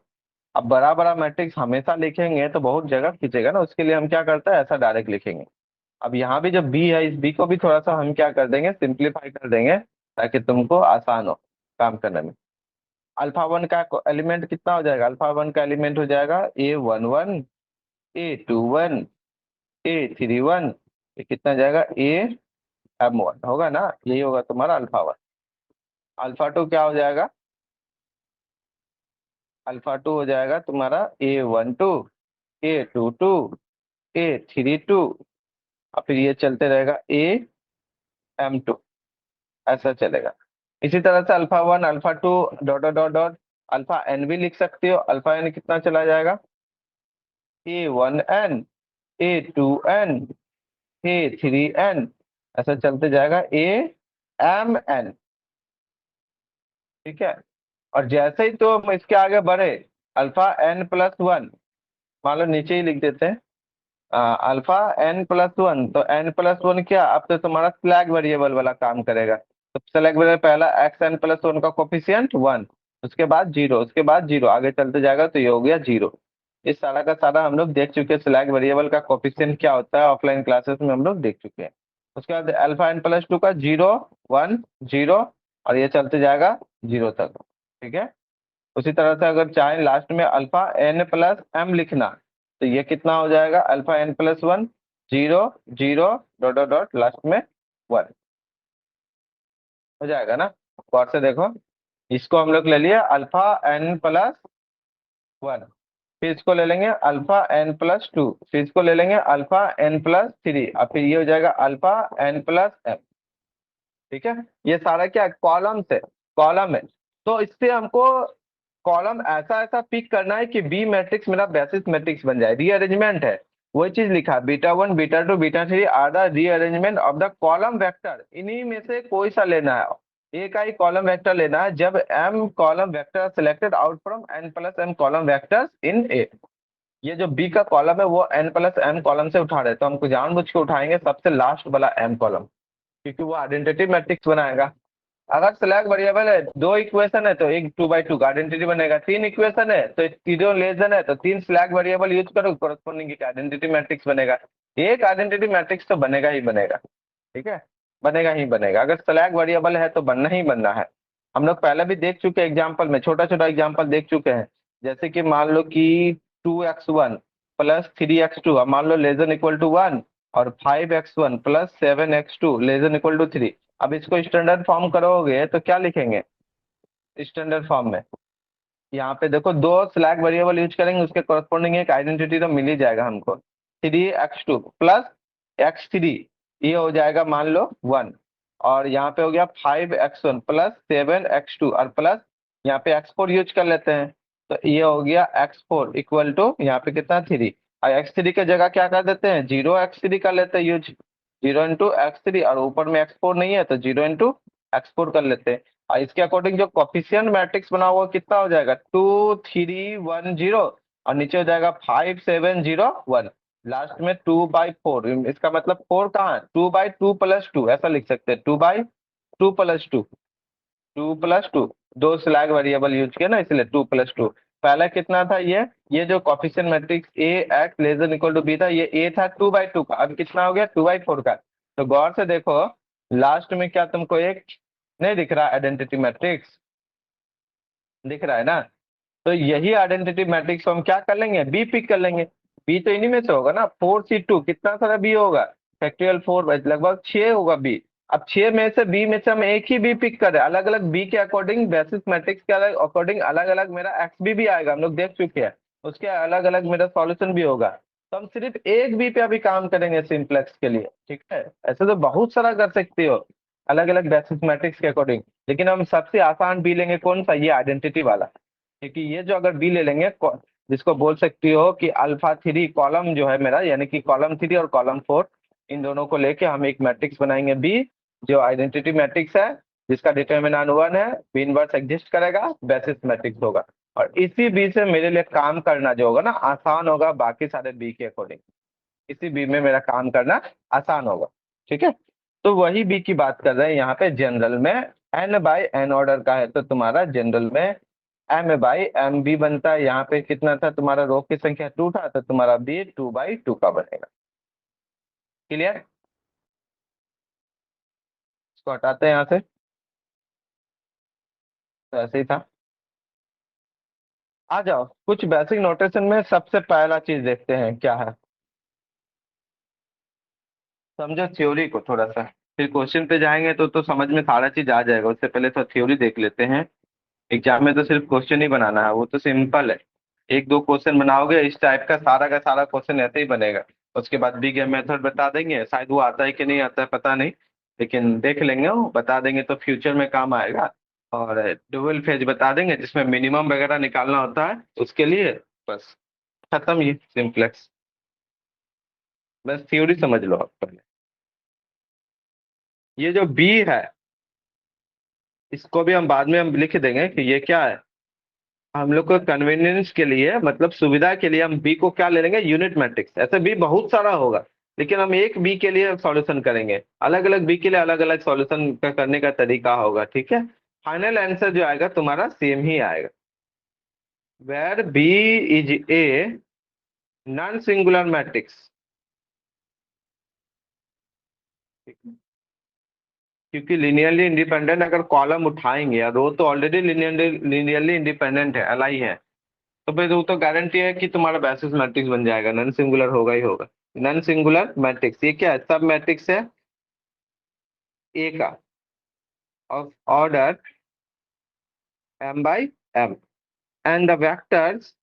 Speaker 1: अब बड़ा बड़ा मैट्रिक्स हमेशा लिखेंगे तो बहुत जगह खींचेगा ना, उसके लिए हम क्या करते हैं, ऐसा डायरेक्ट लिखेंगे। अब यहाँ भी जो बी है, इस बी को भी थोड़ा सा हम क्या कर देंगे, सिंप्लीफाई कर देंगे, ताकि तुमको आसान हो काम करने में। अल्फा वन का एलिमेंट कितना हो जाएगा, अल्फा वन का एलिमेंट हो जाएगा A11, A21, A31, ये कितना जाएगा, AM1 होगा ना, यही होगा तुम्हारा अल्फा वन। अल्फा टू क्या हो जाएगा, अल्फा टू हो जाएगा तुम्हारा A12, A22, A32, और फिर ये चलते रहेगा AM2, ऐसा चलेगा। इसी तरह से alpha one, alpha two, dot dot dot dot, alpha N भी लिख सकते हो। अल्फा एन कितना चला जाएगा, A1N, A2N, A3N, ऐसा चलते जाएगा AM N। ठीक है। और जैसे ही तो हम इसके आगे बढ़े, अल्फा N+1, मान लो नीचे ही लिख देते हैं, अल्फा N+1, तो N+1 क्या, अब तो तुम्हारा स्लैग वेरिएबल वाला काम करेगा। तो स्लैग वेरिएबल पहला XN+1 का कोफिशियंट 1, उसके बाद 0, उसके बाद 0, आगे चलते जाएगा तो ये हो गया 0। इस सारा का सारा हम लोग देख चुके हैं, स्लैग वेरिएबल का कोफिशियंट क्या होता है, ऑफलाइन क्लासेस में हम लोग देख चुके हैं। उसके बाद अल्फा N+2 का 0, 1, 0, और ये चलते जाएगा 0 तक। ठीक है। उसी तरह से अगर चाहें लास्ट में अल्फा N+M लिखना, तो ये कितना हो जाएगा, alpha N+1, 0, 0, dot dot dot, last में 1 हो जाएगा ना। गौर से देखो, इसको हम लोग ले लिए अल्फा N+1, फिर इसको ले लेंगे अल्फा N+2, फिर इसको ले लेंगे अल्फा N+3, और फिर ये हो जाएगा अल्फा N+M। ठीक है। ये सारा क्या कॉलम से, कॉलम है। तो इससे हमको कॉलम ऐसा ऐसा पिक करना है कि बी मैट्रिक्स मेरा बेसिस मैट्रिक्स बन जाए, रीअरेंजमेंट है। वही चीज लिखा, beta 1, beta 2, beta 3 are the rearrangement of the column vector, इन्हीं में से कोई सा लेना है, एक ही कॉलम वेक्टर लेना है जब m column vector selected out from N+M column vectors in A। ये जो बी का कॉलम है वो N+M कॉलम से उठा रहे हैं, तो हमको जानबूझ के उठाएंगे सबसे लास्ट वाला m कॉलम, क्योंकि वो आइडेंटिटी मैट्रिक्स बनाएगा। अगर स्लैग वेरिएबल है, दो इक्वेशन है तो एक 2x2 का आइडेंटिटी बनेगा, तीन इक्वेशन है तो तीनों लेसन है तो तीन स्लैग वेरिएबल यूज करो, कोरस्पोंडिंग एक आइडेंटिटी मैट्रिक्स बनेगा। एक आइडेंटिटी मैट्रिक्स तो बनेगा ही बनेगा। ठीक है। बनेगा ही बनेगा, अगर स्लैग वेरिएबल है तो बनना ही बनना है। हम लोग पहले भी देख चुके एग्जाम्पल में, छोटा छोटा एग्जाम्पल देख चुके हैं। जैसे कि मान लो कि 2x1 + 3x2, अब मान लो < 1 और 5x1 + 7x2 < 3। अब इसको स्टैंडर्ड फॉर्म करोगे तो क्या लिखेंगे स्टैंडर्ड फॉर्म में, यहाँ पे देखो दो स्लैग वेरिएबल यूज करेंगे, उसके कोरस्पोंडिंग एक आइडेंटिटी तो मिल ही जाएगा हमको। 3x2 + x3, ये हो जाएगा मान लो 1, और यहाँ पे हो गया 5x1 + 7x2, और प्लस यहाँ पे x4 यूज कर लेते हैं, तो ये हो गया x4 = यहाँ पे कितना 3, और x3 के जगह क्या कर देते हैं, 0x3 कर लेते हैं यूज, 0 × x3, और ऊपर में x4 नहीं है तो 0 × x4 कर लेते हैं। और इसके अकॉर्डिंग जो कोफिशिएंट मैट्रिक्स बना हुआ कितना हो जाएगा, 2 3 1 0, और नीचे हो जाएगा 5 7 0 1, लास्ट में 2/4। इसका मतलब 4 कहाँ है, 2/2 + 2, ऐसा लिख सकते हैं, 2/2 + 2, 2 + 2, दो स्लैग वेरिएबल यूज किया ना इसलिए 2 + 2। पहला कितना था ये जो coefficient matrix A x < B था, ये A था 2/2 का, अब कितना हो गया 2/4 का। तो गौर से देखो, लास्ट में क्या तुमको एक नहीं दिख रहा आइडेंटिटी मैट्रिक्स, दिख रहा है ना। तो यही आइडेंटिटी मैट्रिक्स को हम क्या कर लेंगे, बी पिक कर लेंगे। बी तो इन्हीं में से होगा ना, 4C2 कितना सारा बी होगा, फैक्टोरियल 4, लगभग 6 होगा बी। अब 6 में से बी में से हम एक ही बी पिक कर रहे हैं, अलग अलग बी के अकॉर्डिंग बेसिस मैट्रिक्स के अलग अकॉर्डिंग अलग अलग मेरा एक्स बी भी आएगा, हम लोग देख चुके हैं, उसके अलग अलग मेरा सॉल्यूशन भी होगा। तो हम सिर्फ एक बी पे अभी काम करेंगे सिंप्लेक्स के लिए। ठीक है। ऐसे तो बहुत सारा कर सकते हो अलग अलग बेसिस मैट्रिक्स के अकॉर्डिंग, लेकिन हम सबसे आसान बी लेंगे, कौन सा, ये आइडेंटिटी वाला। क्योंकि ये जो अगर बी ले लेंगे जिसको बोल सकती हो कि अल्फा 3 कॉलम जो है मेरा, यानी कि कॉलम 3 और कॉलम 4, इन दोनों को लेके हम एक मैट्रिक्स बनाएंगे बी, जो आइडेंटिटी मैट्रिक्स है, जिसका डिटर्मिनेंट 1 है, बी इनवर्स एग्जिस्ट करेगा, बेसिस मैट्रिक्स होगा। और इसी बी से मेरे लिए काम करना जो होगा ना आसान होगा, बाकी सारे बी के अकॉर्डिंग इसी बी में मेरा काम करना आसान होगा। ठीक है। तो वही बी की बात कर रहे हैं यहाँ पे जनरल में, n/n ऑर्डर का है तो तुम्हारा जनरल में एम बाई एम बी बनता है। यहाँ पे कितना था तुम्हारा, रो की संख्या 2 था, तो तुम्हारा बी 2/2 का बनेगा। क्लियर? इसको हटाते हैं यहाँ से। तो ऐसे ही था। आ जाओ, कुछ बेसिक नोटेशन में सबसे पहला चीज देखते हैं क्या है। समझो थ्योरी को थोड़ा सा, फिर क्वेश्चन पे जाएंगे तो समझ में सारा चीज आ जाएगा। उससे पहले तो थ्योरी देख लेते हैं। एग्जाम में तो सिर्फ क्वेश्चन ही बनाना है, वो तो सिंपल है। एक दो क्वेश्चन बनाओगे इस टाइप का सारा क्वेश्चन ऐसे ही बनेगा। उसके बाद बी गेम मेथड बता देंगे, शायद वो आता है कि नहीं आता है पता नहीं, लेकिन देख लेंगे, वो बता देंगे तो फ्यूचर में काम आएगा। और डुअल फेज बता देंगे जिसमें मिनिमम वगैरह निकालना होता है उसके लिए। बस खत्म, ये सिंपलेक्स। बस थ्योरी समझ लो आप पहले। ये जो बी है, इसको भी हम बाद में हम लिख देंगे कि ये क्या है। हम लोग को कन्वीनियंस के लिए, मतलब सुविधा के लिए, हम बी को क्या ले लेंगे, यूनिट मैट्रिक्स। ऐसे बी बहुत सारा होगा, लेकिन हम एक बी के लिए सॉल्यूशन करेंगे। अलग अलग बी के लिए अलग अलग सॉल्यूशन का करने का तरीका होगा, ठीक है। फाइनल आंसर जो आएगा तुम्हारा सेम ही आएगा। Where B is a non singular matrix. क्योंकि लिनियरली इंडिपेंडेंट अगर कॉलम उठाएंगे, और रो तो ऑलरेडी लिनियरली इंडिपेंडेंट है, एल आई है, तो फिर वो तो गारंटी है कि तुम्हारा बेसिस मैट्रिक्स बन जाएगा, नॉन सिंगुलर होगा ही होगा। नॉन सिंगुलर मैट्रिक्स ये क्या है, सब मैट्रिक्स है ए का, of order m/m, and the vectors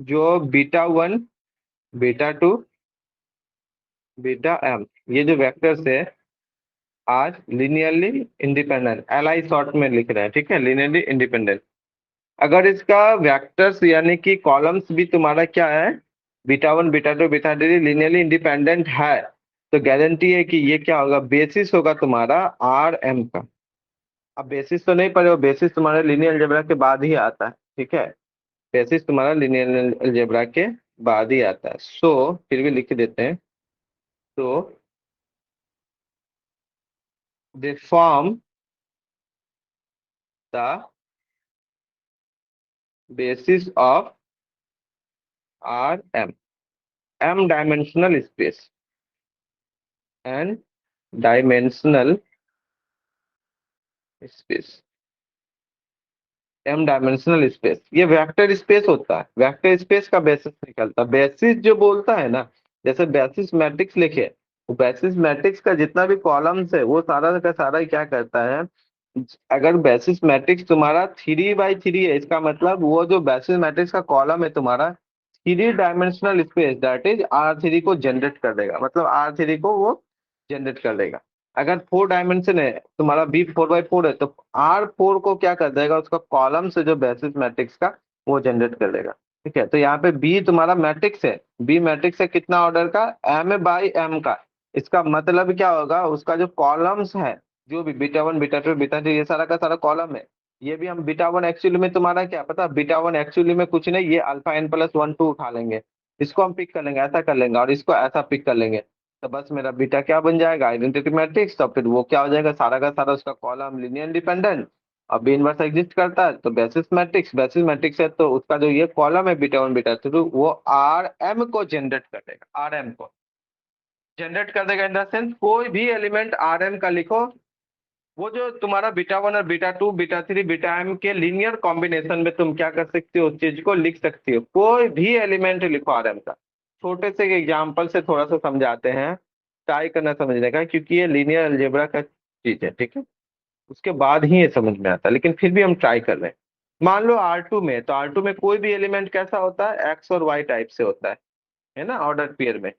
Speaker 1: जो बीटा 1, बीटा 2, बीटा m, ये जो वेक्टर्स है आज linearly independent, L I short में लिख रहे हैं, ठीक है, लिनियरली इंडिपेंडेंट। अगर इसका वेक्टर्स यानी कि कॉलम्स भी तुम्हारा क्या है, beta 1, beta 2, beta 3 linearly independent है, तो गारंटी है कि ये क्या होगा, बेसिस होगा तुम्हारा RM का। अब बेसिस तो नहीं पढ़े हो, बेसिस तुम्हारे लीनियर अलजेब्रा के बाद ही आता है, ठीक है। बेसिस तुम्हारा लीनियर अलजेब्रा के बाद ही आता है, सो फिर भी लिख देते हैं। तो they form the basis of RM, M dimensional space and dimensional space, M dimensional space, ये वेक्टर स्पेस होता है। वेक्टर स्पेस का बेसिस निकलता है। बेसिस जो बोलता है ना, जैसे बेसिस मैट्रिक्स लिखे, वो बेसिस मैट्रिक्स का जितना भी कॉलम्स है वो सारा का सारा ही क्या करता है। अगर बेसिस मैट्रिक्स तुम्हारा 3x3 है, इसका मतलब वो जो बेसिस मैट्रिक्स का कॉलम है तुम्हारा 3 dimensional space, that is R3 को जनरेट कर देगा, मतलब R3 को वो जनरेट कर देगा। अगर 4 डायमेंशन है तुम्हारा, B 4x4 है, तो R4 को क्या कर देगा, उसका कॉलम से जो बेसिस मैट्रिक्स का वो जनरेट कर देगा। ठीक है, तो यहाँ पे बी तुम्हारा मैट्रिक्स है, बी मैट्रिक्स है कितना ऑर्डर का, M/M का। इसका मतलब क्या होगा, उसका जो कॉलम्स है, जो भी बीटा 1, बीटा 2, बीटा 3, ये सारा का सारा कॉलम है। ये भी हम बीटा 1 एक्चुअली में तुम्हारा क्या पता, बीटा 1 एक्चुअली में कुछ नहीं, ये α n+1 2 उठा लेंगे, इसको हम पिक कर लेंगे, ऐसा कर लेंगे, और इसको ऐसा पिक कर लेंगे। तो बस मेरा बीटा क्या बन जाएगा, आइडेंटिटी मैट्रिक्स। तो फिर वो क्या हो जाएगा, सारा का सारा उसका कॉलम लीनियर इंडिपेंडेंट। अब बी इनवर्स एग्जिस्ट करता है तो बेसिस मैट्रिक्स, बेसिस मैट्रिक्स है तो उसका जो ये कॉलम है बीटा 1, बीटा 2, वो RM को जनरेट कर देगा, RM को जनरेट कर देगा। इन द सेंस कोई भी एलिमेंट RM का लिखो, वो जो तुम्हारा बीटा 1 और बीटा 2, बीटा 3, बीटा m के लीनियर कॉम्बिनेशन में तुम क्या कर सकती हो, उस चीज को लिख सकती हो। कोई भी एलिमेंट लिखो RM का। छोटे से एग्जाम्पल से थोड़ा सा समझाते हैं, ट्राई करना समझने का, क्योंकि ये लीनियर अलजेब्रा का चीज है, ठीक है। उसके बाद ही ये समझ में आता है, लेकिन फिर भी हम ट्राई कर रहे हैं। मान लो R2 में, तो R2 में कोई भी एलिमेंट कैसा होता है, X और Y टाइप से होता है ना, ऑर्डर पेयर में।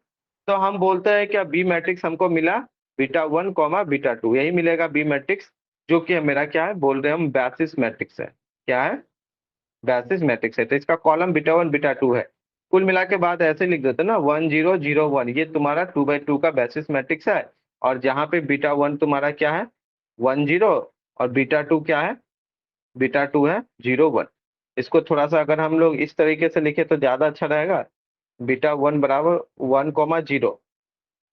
Speaker 1: तो हम बोलते हैं क्या, बी मैट्रिक्स हमको मिला बीटा 1, बीटा 2, यही मिलेगा बी मैट्रिक्स, जो कि मेरा क्या है, बोल रहे हैं हम बेसिस मैट्रिक्स है। क्या है, बेसिस मैट्रिक्स है। तो इसका कॉलम बीटा 1, बीटा 2 है। कुल मिला के बाद ऐसे लिख देते ना, 1 0 0 1, ये तुम्हारा 2/2 का बेसिस मैट्रिक्स है। और जहाँ पे बीटा 1 तुम्हारा क्या है, 1 0, और बीटा 2 क्या है, बीटा 2 है 0 1। इसको थोड़ा सा अगर हम लोग इस तरीके से लिखे तो ज्यादा अच्छा रहेगा, बीटा 1 बराबर 1, 0,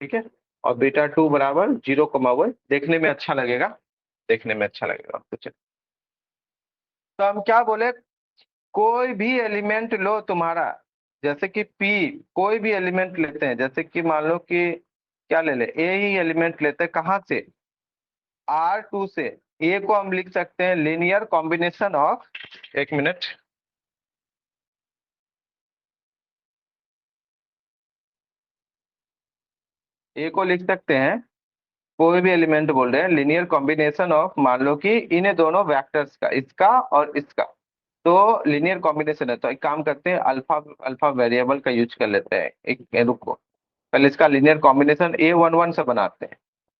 Speaker 1: ठीक है, और बीटा 2 बराबर 0, 1, देखने में अच्छा लगेगा। देखने में अच्छा लगेगा आपको। चलिए, तो हम क्या बोले, कोई भी एलिमेंट लो तुम्हारा, जैसे कि पी, कोई भी एलिमेंट लेते हैं, जैसे कि मान लो कि क्या ले ले, ए ही एलिमेंट लेते हैं, कहाँ से, R2 से। ए को हम लिख सकते हैं लीनियर कॉम्बिनेशन ऑफ, एक मिनट, ए को लिख सकते हैं, कोई भी एलिमेंट बोल रहे हैं, लीनियर कॉम्बिनेशन ऑफ, मान लो कि इन्हें दोनों वेक्टर्स का, इसका और इसका, तो लीनियर कॉम्बिनेशन है। तो एक काम करते हैं, अल्फा अल्फा वेरिएबल का यूज कर लेते हैं। एक रुको, पहले इसका लीनियर कॉम्बिनेशन A11 से बनाते हैं,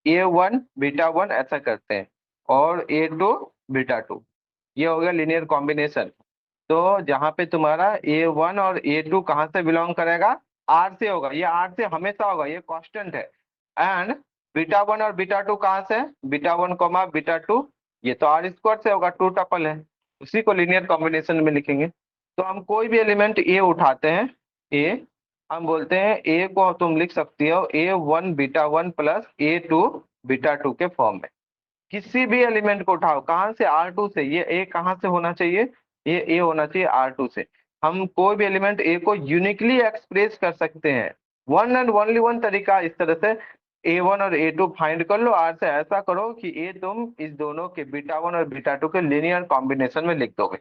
Speaker 1: A1 β1 ऐसा करते हैं, और A2 β2, ये हो गया लीनियर कॉम्बिनेशन। तो जहां पे तुम्हारा A1 और A2 कहाँ से बिलोंग करेगा, R से होगा, ये R से हमेशा होगा, ये कांस्टेंट है। एंड β1 और β2 कहाँ से, β1 β2, ये तो R² से होगा, टू टपल है, उसी को लीनियर कॉम्बिनेशन में लिखेंगे। तो हम कोई भी एलिमेंट A उठाते हैं, A, हम बोलते हैं A को तुम लिख सकती हो A1 β1 प्लस A2 β2 के फॉर्म में। किसी भी एलिमेंट को उठाओ, कहाँ से, R2 से, ये ए कहाँ से होना चाहिए, ये ए होना चाहिए R2 से। हम कोई भी एलिमेंट ए को यूनिकली एक्सप्रेस कर सकते हैं, वन एंड ओनली वन तरीका इस तरह से, A1 और A2 फाइंड कर लो, आर से ऐसा करो कि ए तुम इस दोनों के β1 और β2 के लीनियर कॉम्बिनेशन में लिख दोगे,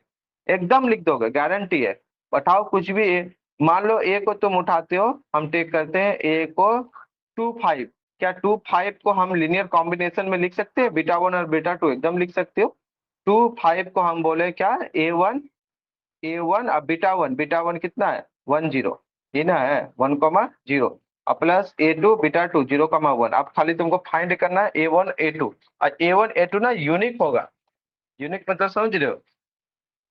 Speaker 1: एकदम लिख दोगे, गारंटी है। उठाओ कुछ भी ए, मान लो ए को तुम उठाते हो, हम टेक करते हैं ए को 2 5, क्या 2 5 को हम लीनियर कॉम्बिनेशन में लिख सकते हैं, β1 और β2 एकदम लिख सकते हो। 2 5 को हम बोले क्या, A1 अब β1 कितना है, 1 0, ये ना है 1 0, और प्लस A2 β2 0 1। अब खाली तुमको फाइंड करना है A1 A2, और A1 A2 ना यूनिक होगा, यूनिक मतलब समझ रहे हो,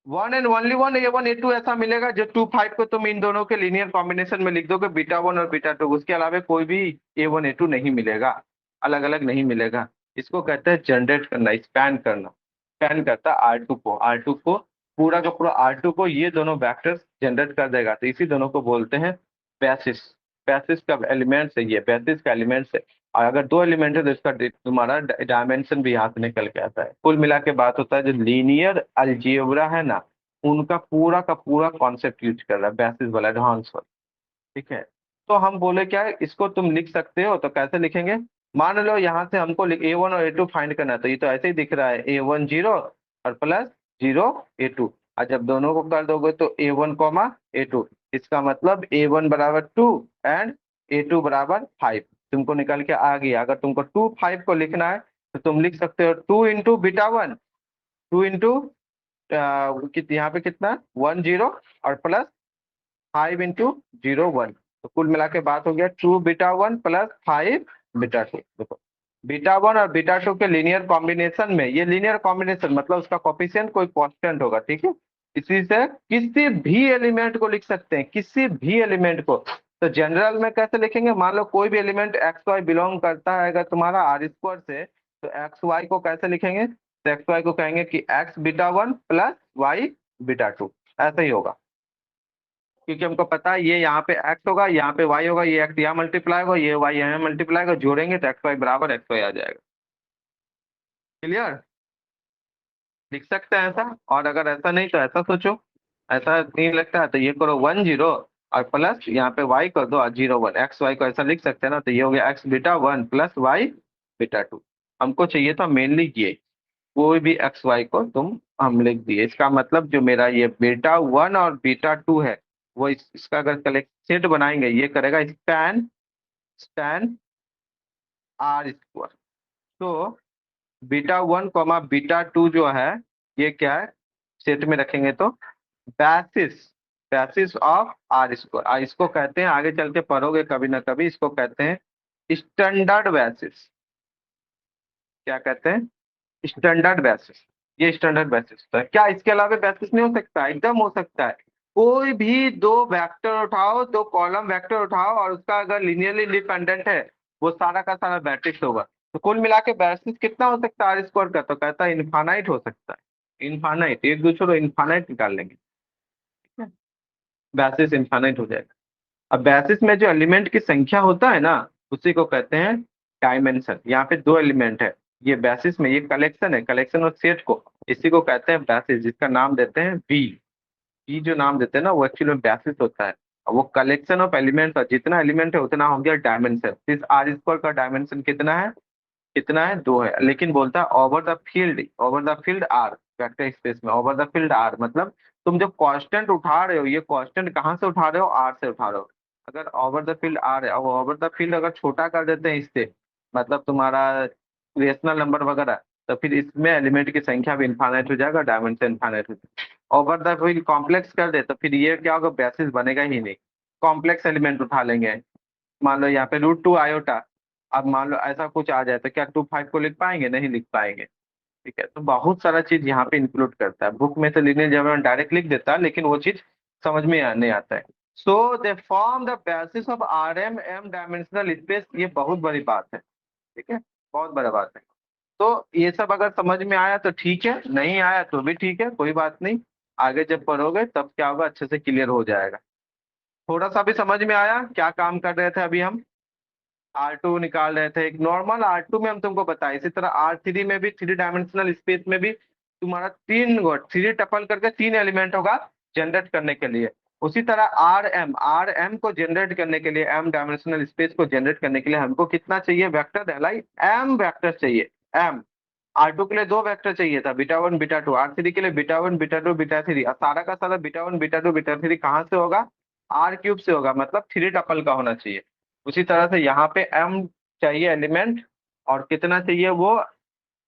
Speaker 1: one and only one A1 A2 ऐसा मिलेगा जो 2 5 को तुम इन दोनों के लीनियर कॉम्बिनेशन में लिख दोगे, β1 और β2, उसके अलावा कोई भी A1 A2 नहीं मिलेगा, अलग अलग नहीं मिलेगा। इसको कहते हैं जनरेट करना, स्पैन करना। स्पैन करता है R2 को पूरा का पूरा R2 को ये दोनों वेक्टर्स जनरेट कर देगा, तो इसी दोनों को बोलते हैं बेसिस। बेसिस का एलिमेंट्स है ये, बेसिस का एलिमेंट्स है। और अगर दो एलिमेंट है तो इसका तुम्हारा डायमेंशन भी यहाँ से निकल के आता है। कुल मिला के बात होता है, जो लीनियर अलजेब्रा है ना, उनका पूरा का पूरा कॉन्सेप्ट यूज कर रहा है बेसिस वाला, एडवांस वाला। ठीक है, तो हम बोले क्या है, इसको तुम लिख सकते हो, तो कैसे लिखेंगे, मान लो यहाँ से हमको A1 और A2 फाइंड करना है, तो ये तो ऐसे ही दिख रहा है, A1 0 और प्लस 0 A2, और जब दोनों को कर दोगे तो A1 A2, इसका मतलब A1 बराबर 2 एंड A2 बराबर 5, तुमको निकल के आ गया। अगर तुमको 2 5 को लिखना है तो तुम लिख सकते हो 2 × β1, 2 यहाँ पे कितना 1 0, और प्लस 5 × 0 1, तो कुल मिला के बात हो गया 2 β1 प्लस 5 β2। देखो, β1 और β2 के लीनियर कॉम्बिनेशन में, ये लीनियर कॉम्बिनेशन मतलब उसका कोफिशिएंट कोई कांस्टेंट होगा, ठीक है। इसी से किसी भी एलिमेंट को लिख सकते हैं, किसी भी एलिमेंट को। तो जनरल में कैसे लिखेंगे, मान लो कोई भी एलिमेंट एक्स वाई बिलोंग करता है अगर तुम्हारा R² से, तो एक्स वाई को कैसे लिखेंगे, तो एक्स वाई को कहेंगे कि x β1 प्लस y β2, ऐसा ही होगा। क्योंकि हमको पता है ये यहाँ पे x होगा, यहाँ पे y होगा, ये x यहाँ मल्टीप्लाई होगा, ये y यहाँ मल्टीप्लाई होगा, जोड़ेंगे तो एक्स वाई बराबर एक्स वाई आ जाएगा। क्लियर, लिख सकते हैं ऐसा। और अगर ऐसा नहीं तो ऐसा सोचो, ऐसा नहीं लगता है तो ये करो 1 0, और प्लस यहाँ पे y कर दो और 0 1, एक्स वाई को ऐसा लिख सकते हैं ना, तो ये हो गया x β1 प्लस y β2। हमको चाहिए था मेनली ये, कोई भी एक्स वाई को तुम हम लिख दिए, इसका मतलब जो मेरा ये β1 और β2 है, वो इसका अगर कलेक्ट सेट बनाएंगे, ये करेगा स्पैन, स्पैन R²। तो β1 β2 जो है, ये क्या है, सेट में रखेंगे तो बेसिस, बेसिस ऑफ R²। इसको कहते हैं, आगे चल के पढ़ोगे कभी ना कभी, इसको कहते हैं स्टैंडर्ड बेसिस। क्या कहते हैं, स्टैंडर्ड बेसिस। ये स्टैंडर्ड बेसिस है, क्या इसके अलावा बेसिस नहीं हो सकता, एकदम हो सकता है। कोई भी दो वेक्टर उठाओ, दो कॉलम वेक्टर उठाओ, और उसका अगर लीनियरली इंडिपेंडेंट है, वो सारा का सारा मैट्रिक्स होगा। तो कुल मिला के बेसिस कितना हो सकता है R² का, तो कहता है इनफानाइट हो सकता है, इनफानाइट, एक दूसरे को इनफानाइट निकाल लेंगे, ठीक है, बेसिस इनफानाइट हो जाएगा। अब बेसिस में जो एलिमेंट की संख्या होता है ना, उसी को कहते हैं डायमेंशन। यहाँ पे दो एलिमेंट है, ये बेसिस में ये कलेक्शन है, कलेक्शन ऑफ सेट को, इसी को कहते हैं बेसिस, जिसका नाम देते हैं बी। बी जो नाम देते हैं ना वो एक्चुअली में बेसिस होता है। और वो कलेक्शन ऑफ एलिमेंट्स है, जितना एलिमेंट है उतना हो गया डायमेंशन। इस आर स्क्वायर का डायमेंशन कितना है? कितना है? 2 है। लेकिन बोलता है over the field, over the field R, vector space में ओवर द फील्ड आर मतलब तुम जो कांस्टेंट उठा रहे हो, ये कांस्टेंट कहाँ से उठा रहे हो? आर से उठा रहे हो। अगर ओवर द फील्ड आर है, और ओवर द फील्ड अगर छोटा कर देते हैं इससे, मतलब तुम्हारा रेशनल नंबर वगैरह, तो फिर इसमें एलिमेंट की संख्या भी इनफाइनाइट हो जाएगा, डायमेंशन इनफाइनाइट हो जाएगा। ओवर द फील्ड कॉम्प्लेक्स कर दे तो फिर ये क्या होगा? बेसिस बनेगा ही नहीं। कॉम्प्लेक्स एलिमेंट उठा लेंगे, मान लो यहाँ पे √2 आयोटा। अब मान लो ऐसा कुछ आ जाए तो क्या 25 को लिख पाएंगे? नहीं लिख पाएंगे। ठीक है, तो बहुत सारा चीज यहाँ पे इंक्लूड करता है। बुक में तो लीनियर अलजेब्रा डायरेक्ट लिख देता है, लेकिन वो चीज समझ में नहीं आता है। So they form the basis of R M M dimensional space, ये बहुत बड़ी बात है। ठीक है, बहुत बड़ा बात है। तो ये सब अगर समझ में आया तो ठीक है, नहीं आया तो भी ठीक है, कोई बात नहीं। आगे जब पढ़ोगे तब क्या होगा, अच्छे से क्लियर हो जाएगा। थोड़ा सा भी समझ में आया क्या काम कर रहे थे अभी हम? R2 निकाल रहे थे, एक नॉर्मल R2 में हम तुमको बताया। इसी तरह R3 में भी, थ्री डायमेंशनल स्पेस में भी तुम्हारा तीन गो थ्री टपल करके तीन एलिमेंट होगा जनरेट करने के लिए। उसी तरह आर एम को जनरेट करने के लिए, एम डायमेंशनल स्पेस को जनरेट करने के लिए हमको कितना चाहिए वेक्टर? दहलाई एम वेक्टर चाहिए। एम R2 के लिए दो वेक्टर चाहिए था, बीटा 1 बीटा 2। R3 के लिए बीटा 1 बीटा 2 बीटा 3। और सारा का सारा बीटा 1 बीटा 2 बीटा 3 कहाँ से होगा? R³ से होगा, मतलब थ्री टपल का होना चाहिए। उसी तरह से यहाँ पे एम चाहिए एलिमेंट, और कितना चाहिए वो?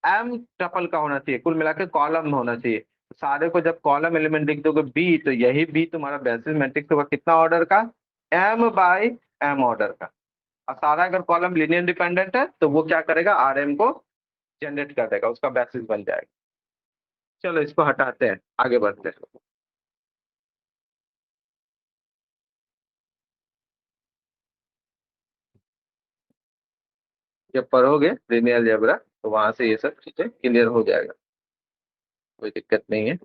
Speaker 1: एम टपल का होना चाहिए, कुल मिला के कॉलम होना चाहिए। सारे को जब कॉलम एलिमेंट लिख दोगे बी, तो यही बी तुम्हारा बेसिस मैट्रिक्स होगा, कितना ऑर्डर का? M/M ऑर्डर का। और सारा अगर कॉलम लीनियर डिपेंडेंट है तो वो क्या करेगा? RM को जनरेट कर देगा, उसका बेसिस बन जाएगा। चलो इसको हटाते हैं, आगे बढ़ते हैं। जब पढ़ोगे लीनियर अलजेब्रा तो वहां से ये सब चीजें क्लियर हो जाएगा, कोई दिक्कत नहीं है।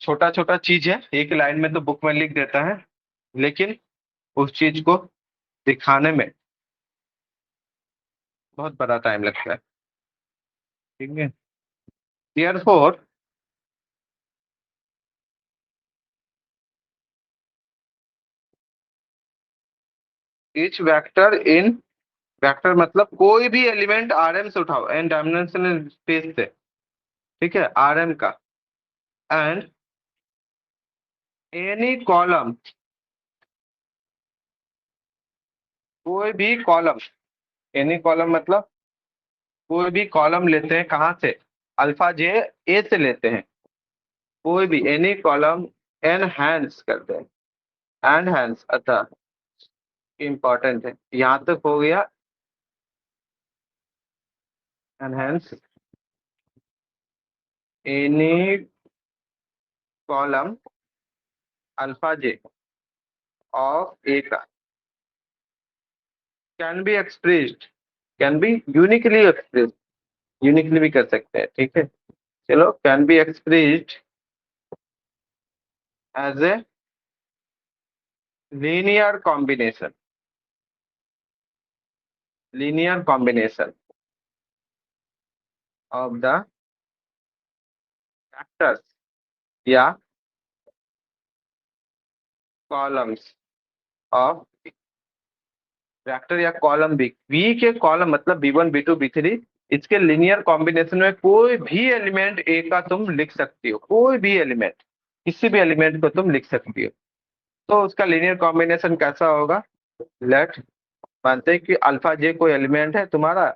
Speaker 1: छोटा छोटा चीज है, एक लाइन में तो बुक में लिख देता है, लेकिन उस चीज को दिखाने में बहुत बड़ा टाइम लगता है। ठीक है, देयरफॉर ईच वेक्टर इन, वेक्टर मतलब कोई भी एलिमेंट RM से उठाओ, एन डायमेंशनल स्पेस से। ठीक है, RM का, एंड एनी कॉलम, कोई भी कॉलम, एनी कॉलम मतलब कोई भी कॉलम लेते हैं कहाँ से? अल्फा जे ए से लेते हैं। कोई भी एनी कॉलम एनहांस करते हैं, एनहांस अतः इंपॉर्टेंट है, यहाँ तक हो गया। And hence any column alpha J of A का can be expressed, can be uniquely expressed, uniquely भी कर सकते हैं। ठीक है, चलो, can be expressed as a linear combination, linear combination of the factors या कॉलम्स ऑफ वेक्टर या कॉलम बी के कॉलम मतलब B1 B2 B3, इसके लीनियर कॉम्बिनेशन में कोई भी एलिमेंट ए का तुम लिख सकती हो, कोई भी एलिमेंट, किसी भी एलिमेंट को तुम लिख सकती हो। तो उसका लीनियर कॉम्बिनेशन कैसा होगा? लेट मानते हैं कि अल्फा जे कोई एलिमेंट है तुम्हारा,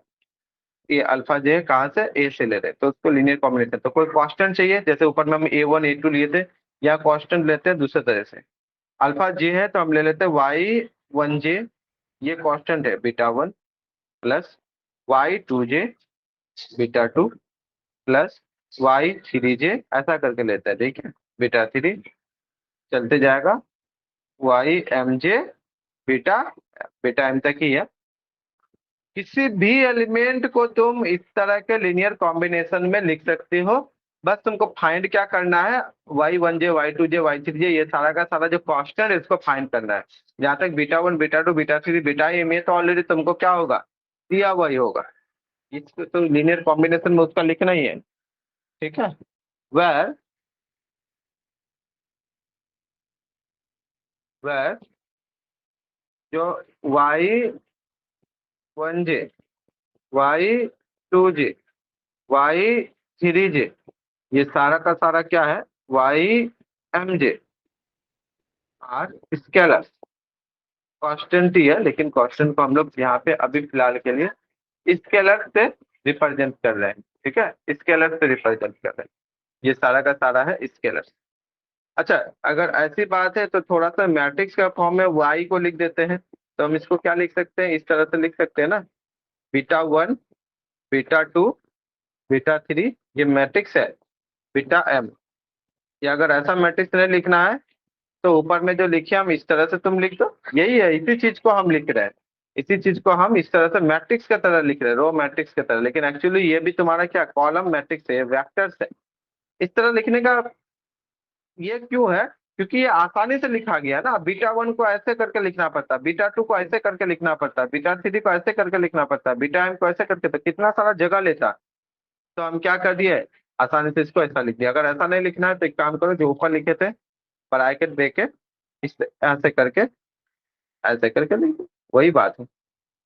Speaker 1: ये अल्फा जे कहाँ से? ए से ले रहे हैं, तो उसको लीनियर कॉम्बिनेशन, तो कोई कांस्टेंट चाहिए, जैसे ऊपर में हम A1 A2 लिए थे, या कांस्टेंट लेते हैं दूसरे तरह से। अल्फा जे है तो हम ले लेते हैं Y1 J, ये कांस्टेंट है beta 1, plus Y2 J beta 2, plus Y3 J, ऐसा करके लेते हैं। ठीक है, बीटा 3 चलते जाएगा, Y M J beta, beta M तक ही है। किसी भी एलिमेंट को तुम इस तरह के लीनियर कॉम्बिनेशन में लिख सकते हो। बस तुमको फाइंड क्या करना है? Y1 J Y2 J Y3 J, ये सारा का सारा जो कांस्टेंट है इसको फाइंड करना है। जहां तक beta 1 beta 2 beta 3 beta M, ये तो ऑलरेडी तुमको क्या होगा? दिया हुआ ही होगा। इसको तो लीनियर कॉम्बिनेशन में उसका लिखना ही है। ठीक है। वेर वेर जो Y1J, Y2J, Y3J, ये सारा का सारा क्या है, YMJ आर स्केलर। कांस्टेंट ही है, लेकिन कांस्टेंट को हम लोग यहाँ पे अभी फिलहाल के लिए स्केलर से रिप्रेजेंट कर रहे हैं। ठीक है, स्केलर से रिप्रेजेंट कर रहे हैं। ये सारा का सारा है स्केलर। अच्छा, अगर ऐसी बात है तो थोड़ा सा मैट्रिक्स का फॉर्म में वाई को लिख देते हैं। तो हम इसको क्या लिख सकते हैं, इस तरह से लिख सकते हैं ना, बीटा 1, बीटा 2, बीटा 3, ये मैट्रिक्स है, बीटा M। या अगर ऐसा मैट्रिक्स नहीं लिखना है तो ऊपर में जो लिखे हम इस तरह से तुम लिख दो, यही है, इसी चीज को हम लिख रहे हैं। इसी चीज को हम इस तरह से मैट्रिक्स की तरह लिख रहे हैं, रो मैट्रिक्स की तरह, लेकिन एक्चुअली ये भी तुम्हारा क्या, कॉलम मैट्रिक्स है, वेक्टर्स है। इस तरह लिखने का ये क्यों है, क्योंकि ये आसानी से लिखा गया ना। बीटा 1 को ऐसे करके लिखना पड़ता, बीटा 2 को ऐसे करके लिखना पड़ता, बीटा 3 को ऐसे करके लिखना पड़ता, बीटा M को ऐसे करके, तो कितना सारा जगह लेता। तो हम क्या कर दिए, आसानी से इसको ऐसा लिख दिया। अगर ऐसा नहीं लिखना है तो एक काम करो, जो ऊपर लिखे थे ब्रैकेट दे के, इस ऐसे करके लिख दो, वही बात है।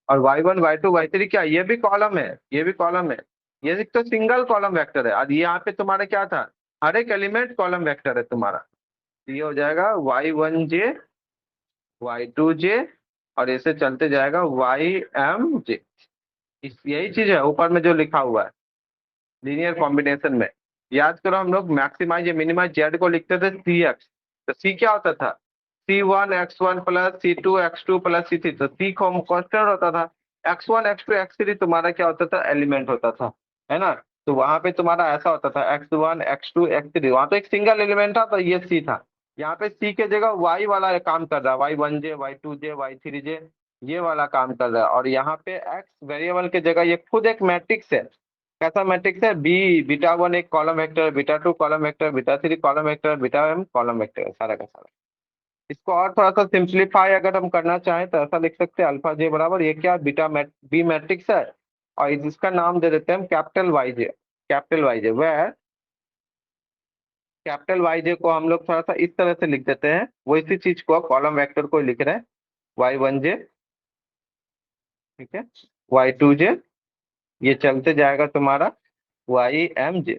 Speaker 1: और Y1 Y2 Y3 क्या, ये भी कॉलम है, ये भी कॉलम है। ये एक तो सिंगल कॉलम वेक्टर है, और यहाँ पे तुम्हारा क्या था, हर एक एलिमेंट कॉलम वेक्टर है तुम्हारा। तो ये हो जाएगा Y1J, Y2J, और ऐसे चलते जाएगा YMJ। यही चीज है ऊपर में जो लिखा हुआ है लीनियर कॉम्बिनेशन में। याद करो, हम लोग मैक्सिमाइज या मिनिमाइज जेड को लिखते थे CX। तो C क्या होता था, C1 X1 plus C2 X2 plus C3। तो C को कांस्टेंट होता था, X1 X2 X3 तुम्हारा क्या होता था, एलिमेंट होता था, है ना। तो वहां पे तुम्हारा ऐसा होता था X1 X2 X3, वहां तो एक सिंगल एलिमेंट था, तो ये C था। यहाँ पे C के जगह Y वाला काम कर रहा है, Y1J Y2J Y3J, ये वाला काम कर रहा है। और यहाँ पे X वेरिएबल के जगह ये खुद एक मैट्रिक्स है। कैसा मैट्रिक्स है, बीटा 1 एक column vector, beta 2 column vector, beta 3 column vector, beta M column vector है, सारा का सारा। इसको और थोड़ा सा सिंप्लीफाई अगर हम करना चाहें तो ऐसा लिख सकते हैं, अल्फा जे बराबर ये क्या, बी मैट्रिक्स है, और इसका नाम दे देते हैं हम कैपिटल वाई जे। कैपिटल वाई जे, वह कैपिटल वाई जे को हम लोग थोड़ा सा इस तरह से लिख देते हैं, वो इसी चीज को कॉलम वेक्टर को लिख रहे हैं, Y1J, ठीक है, Y2J, ये चलते जाएगा तुम्हारा YMJ।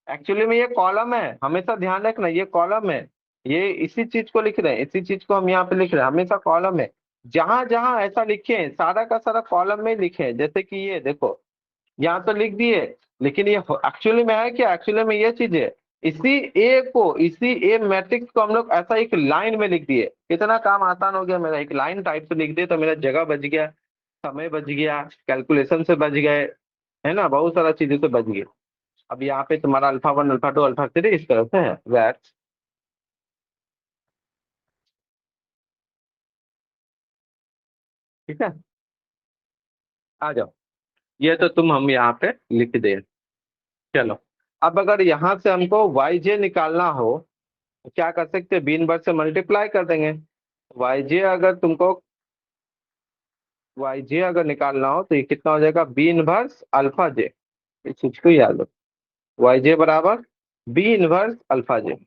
Speaker 1: एक्चुअली में ये कॉलम है, हमेशा ध्यान रखना, ये कॉलम है। ये इसी चीज को लिख रहे हैं, इसी चीज को हम यहाँ पे लिख रहे हैं, हमेशा कॉलम है। जहां जहां ऐसा लिखे हैं, सारा का सारा कॉलम में लिखे हैं। जैसे कि ये देखो, यहाँ तो लिख दिए, लेकिन ये एक्चुअली में है क्या, एक्चुअली में ये चीज है, इसी ए मैट्रिक्स को हम लोग ऐसा एक लाइन में लिख दिए। कितना काम आसान हो गया मेरा, एक लाइन टाइप से लिख दिए तो मेरा जगह बच गया, समय बच गया, कैलकुलेशन से बच गए, है ना, बहुत सारा चीजों से बच गए। अब यहाँ पे तुम्हारा अल्फा 1 अल्फा 2 अल्फा 3 इस तरह से है, वैट। ठीक है, आ जाओ, ये तो तुम हम यहाँ पे लिख दे। चलो, अब अगर यहाँ से हमको YJ निकालना हो तो क्या कर सकते हैं, बी इनवर्स से मल्टीप्लाई कर देंगे। YJ अगर तुमको YJ अगर निकालना हो तो ये कितना हो जाएगा, बी इनवर्स अल्फा जे। इस चीज को याद रखो, YJ बराबर B inverse alpha J.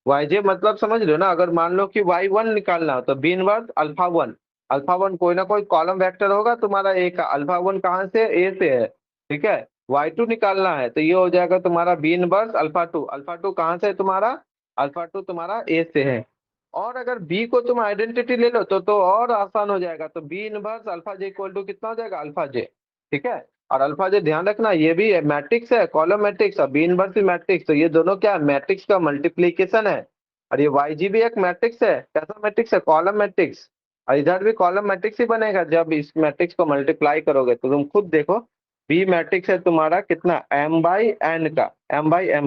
Speaker 1: YJ मतलब समझ लो ना, अगर मान लो कि Y1 निकालना हो तो बी इनवर्स अल्फा 1। अल्फा 1 कोई ना कोई कॉलम वेक्टर होगा तुम्हारा ए का, अल्फा 1 कहाँ से, ए से है, ठीक है। Y2 निकालना है तो ये हो जाएगा तुम्हारा बी इनवर्स अल्फा 2। अल्फा 2 कहाँ से है तुम्हारा, अल्फा 2 तुम्हारा ए से है। और अगर बी को तुम आइडेंटिटी ले लो तो और आसान हो जाएगा, तो B inverse alpha J equal to कितना हो जाएगा, अल्फा जे। ठीक है, और अल्फा जे ध्यान रखना ये भी मैट्रिक्स है, कॉलम मैट्रिक्स, और बी इनवर्स भी मैट्रिक्स, तो ये दोनों क्या मैट्रिक्स का मल्टीप्लीकेशन है। और ये YG भी एक मैट्रिक्स है, कैसा मैट्रिक्स है, कॉलम मैट्रिक्स। और इधर भी कॉलम मैट्रिक्स ही बनेगा, जब इस मैट्रिक्स को मल्टीप्लाई करोगे तो तुम खुद देखो, बी मैट्रिक्स है तुम्हारा कितना, M/N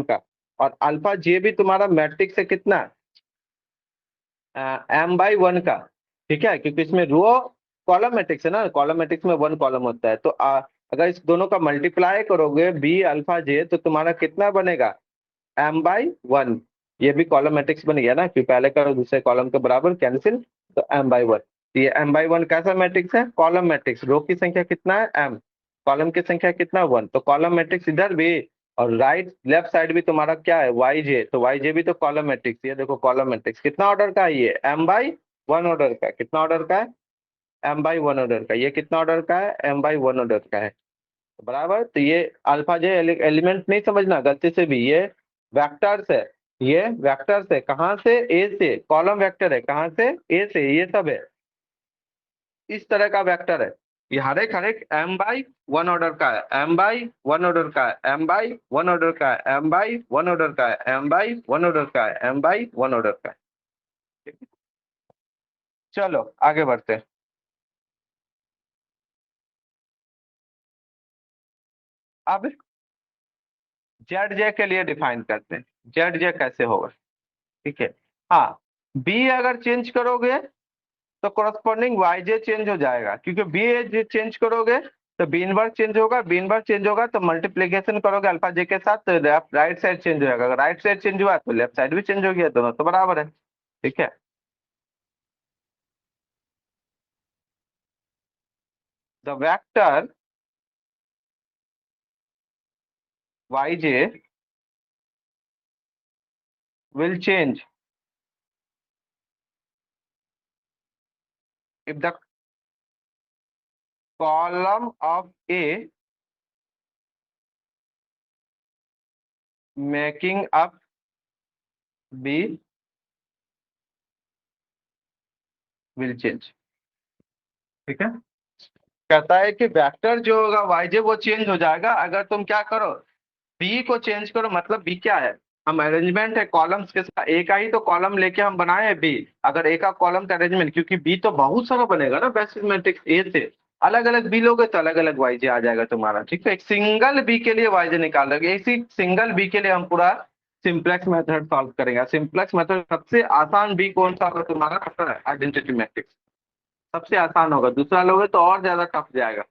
Speaker 1: का, और अल्फा जे भी तुम्हारा मैट्रिक्स है कितना, M/1 का। ठीक है, क्योंकि इसमें रो कॉलम मैट्रिक्स है ना, कॉलम मैट्रिक्स में 1 कॉलम होता है। तो अगर इस दोनों का मल्टीप्लाई करोगे बी अल्फा जे, तो तुम्हारा कितना बनेगा, M/1। ये भी कॉलम मैट्रिक्स बन गया ना, क्योंकि पहले करो दूसरे कॉलम के बराबर कैंसिल, तो M/1। तो ये M/1 कैसा मैट्रिक्स है, कॉलम मैट्रिक्स, रो की संख्या कितना है, M। कॉलम की संख्या कितना 1, तो कॉलम मैट्रिक्स इधर भी, और राइट लेफ्ट साइड भी तुम्हारा क्या है वाई जे, तो वाई जे भी तो कॉलम मैट्रिक्स। ये देखो कॉलम मैट्रिक्स कितना ऑर्डर का है, ये m/1 ऑर्डर का है। कितना ऑर्डर का है, m/1 ऑर्डर का। ये कितना ऑर्डर का है, m/1 ऑर्डर का है। बराबर, तो ये अल्फा जे एलिमेंट नहीं समझना गलती से भी, ये वेक्टर्स है। ये वेक्टर्स है, कहाँ से, ए से, कॉलम वेक्टर है, कहाँ से, ए से, ये सब है, इस तरह का वेक्टर है। ये हर एक m/1 ऑर्डर का है, m/1 ऑर्डर का है, m/1 ऑर्डर का है, m/1 ऑर्डर का है, m/1 ऑर्डर का है, m/1 ऑर्डर का है। ठीक है? चलो आगे बढ़ते हैं। अब जेड जे के लिए डिफाइन करते हैं, जेड जे कैसे होगा। ठीक है। हाँ, बी अगर चेंज करोगे तो कोरस्पॉन्डिंग वाई जे चेंज हो जाएगा, क्योंकि बी जे चेंज करोगे तो बी इनवर्स चेंज होगा, बी इनवर्स चेंज होगा तो मल्टीप्लीकेशन करोगे अल्फा जे के साथ तो लेफ्ट राइट साइड चेंज हो जाएगा, अगर राइट साइड चेंज हुआ तो लेफ्ट साइड भी चेंज हो गया, दोनों तो बराबर है। ठीक है। The vector Y J will change if the column of A making up B will change. ठीक है। कहता है कि वेक्टर जो होगा वाई जे वो चेंज हो जाएगा अगर तुम क्या करो, बी को चेंज करो। मतलब बी क्या है, हम अरेंजमेंट है कॉलम्स के साथ, ए का ही तो कॉलम लेके हम बनाए हैं बी। अगर ए का कॉलम का अरेंजमेंट, क्योंकि बी तो बहुत सारा बनेगा ना बेसिस मैट्रिक्स ए से, अलग अलग बी लोगे तो अलग अलग वाईजे आ जाएगा तुम्हारा। ठीक है, एक सिंगल बी के लिए वाईजे निकाल दोगे, इसी सिंगल बी के लिए हम पूरा सिंप्लेक्स मेथड सॉल्व करेंगे। सिंप्लेक्स मेथड सबसे आसान बी कौन सा होगा तुम्हारा, पता है, आइडेंटिटी मैट्रिक्स सबसे आसान होगा, दूसरा लोगे तो और ज्यादा टफ जाएगा,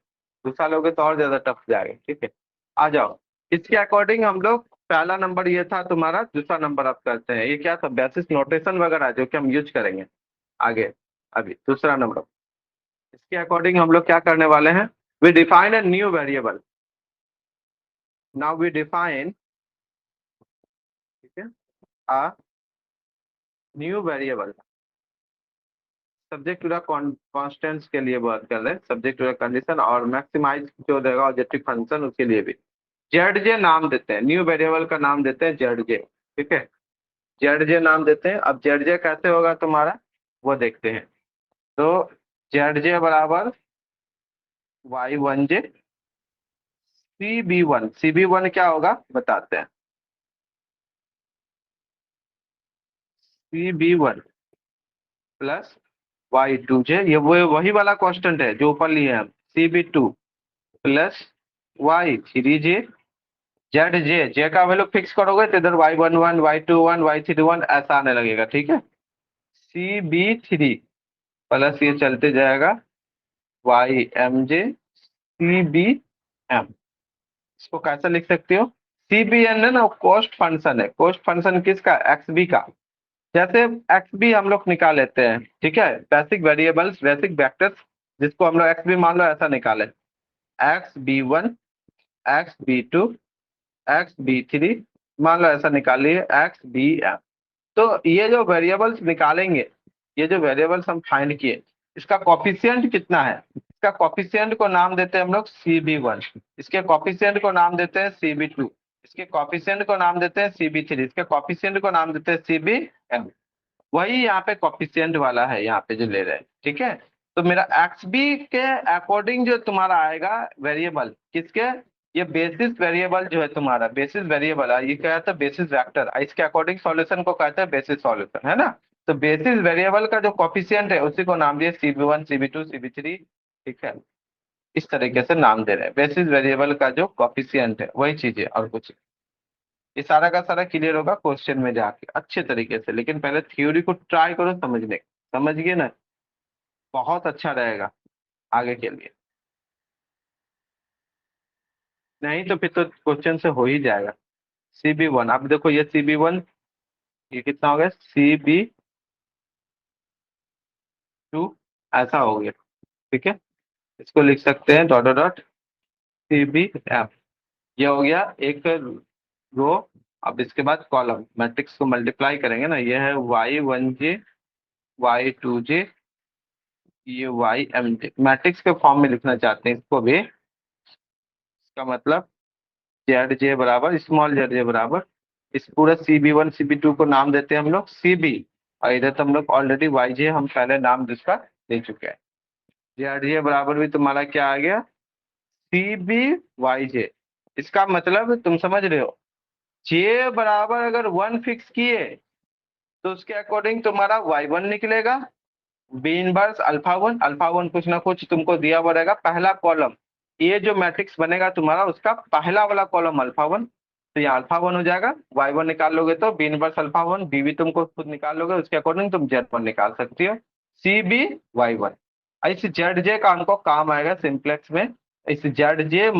Speaker 1: दूसरा लोगे तो और ज्यादा टफ जाएगा। ठीक है, आ जाओ। इसके अकॉर्डिंग हम लोग, पहला नंबर ये था तुम्हारा, दूसरा नंबर आप करते हैं, ये क्या था, बेसिस नोटेशन वगैरह जो कि हम यूज करेंगे आगे। अभी दूसरा नंबर, इसके अकॉर्डिंग हम लोग क्या करने वाले हैं, we define a new variable. Now we define, ठीक है, a new variable subject to the constants के लिए बात कर रहे हैं, सब्जेक्ट टू द कंडीशन, और मैक्सिमाइज जो रहेगा ऑब्जेक्टिव फंक्शन उसके लिए भी। जेड जे नाम देते हैं, न्यू वेरिएबल का नाम देते हैं जेड जे। ठीक है, जेड जे नाम देते हैं। अब जेड जे कैसे होगा तुम्हारा वो देखते हैं। तो जेड जे बराबर y1 जे, CB1, CB1 क्या होगा बताते हैं। CB1 प्लस y2 जे, ये वो वही वाला कांस्टेंट है जो ऊपर लिए हम, CB2 प्लस y3 जे। जेड जे, जे का वैल्यू फिक्स करोगे तो इधर y11, y21, y31 ऐसा आने लगेगा। ठीक है, CB3 प्लस ये चलते जाएगा YMJ CBM। इसको कैसे लिख सकते हो, CBN है ना, कॉस्ट फंक्शन है, कॉस्ट फंक्शन किसका, XB का। जैसे XB हम लोग निकाल लेते हैं, ठीक है, बेसिक वेरिएबल्स, बेसिक वेक्टर्स, जिसको हम लोग XB मान लो, ऐसा निकाले, XB1, XB2, XB3 मान लो, ऐसा निकालिए, XBM। तो ये जो वेरिएबल्स निकालेंगे, ये जो वेरिएबल्स हम फाइंड किए, इसका कॉफिशिएंट कितना है, इसका कॉफिशिएंट को नाम देते हैं हम लोग CB1, इसके कॉफिशिएंट को नाम देते हैं CB2, इसके कॉफिशिएंट को नाम देते हैं CB3, इसके कॉफिशिएंट को नाम देते हैं CBM। वही यहाँ पे कॉफिशिएंट वाला है, यहाँ पे जो ले रहे हैं। ठीक है, तो मेरा XB के अकॉर्डिंग जो तुम्हारा आएगा वेरिएबल किसके, ये बेसिस वेरिएबल जो है तुम्हारा, बेसिस वेरिएबल है, ये क्या है, बेसिस वेक्टर, इसके अकॉर्डिंग सॉल्यूशन को कहते हैं बेसिस सॉल्यूशन, है ना। तो बेसिस वेरिएबल का जो कॉफिशिएंट है उसी को नाम दिए CB1, CB2, CB3। ठीक है, इस तरीके से नाम दे रहे हैं, बेसिस वेरिएबल का जो कॉफिशिएंट है वही चीज है और कुछ। ये सारा का सारा क्लियर होगा क्वेश्चन में जाके अच्छे तरीके से, लेकिन पहले थ्योरी को ट्राई करो समझने का। समझ गए ना, बहुत अच्छा रहेगा आगे के लिए। नहीं तो फिर तो क्वेश्चन से हो ही जाएगा। CB1, अब देखो ये CB1, ये कितना हो गया, CB2 ऐसा हो गया। ठीक है, इसको लिख सकते हैं dot dot dot C B F, ये हो गया एक रो। अब इसके बाद कॉलम, मैट्रिक्स को मल्टीप्लाई करेंगे ना, ये है y1j, y2j, ये ym j, मैट्रिक्स के फॉर्म में लिखना चाहते हैं इसको भी। इसका मतलब जेड जे बराबर स्मॉल जेड जे बराबर, इस पूरा CB1 CB2 को नाम देते हैं हम लोग CB, और इधर तो हम लोग ऑलरेडी YJ हम पहले नाम जिसका दे चुके हैं। जेड जे बराबर भी तुम्हारा क्या आ गया, CB YJ। इसका मतलब तुम समझ रहे हो, जे बराबर अगर 1 फिक्स किए तो उसके अकॉर्डिंग तुम्हारा Y1 निकलेगा, बी इनवर्स अल्फा 1, अल्फा 1 कुछ ना कुछ तुमको दिया हुआ रहेगा पहला कॉलम। ये जो मैट्रिक्स बनेगा तुम्हारा उसका पहला वाला कॉलम अल्फा 1, तो ये अल्फा 1 हो जाएगा। Y1 निकाल लोगे तो बी इनवर्स अल्फा 1, बी भी तुमको खुद निकाल लोगे, उसके अकॉर्डिंग तुम Z1 निकाल सकती हो, CB Y1। इस जेड जे का हमको काम आएगा सिंप्लेक्स में, इस जेड जे -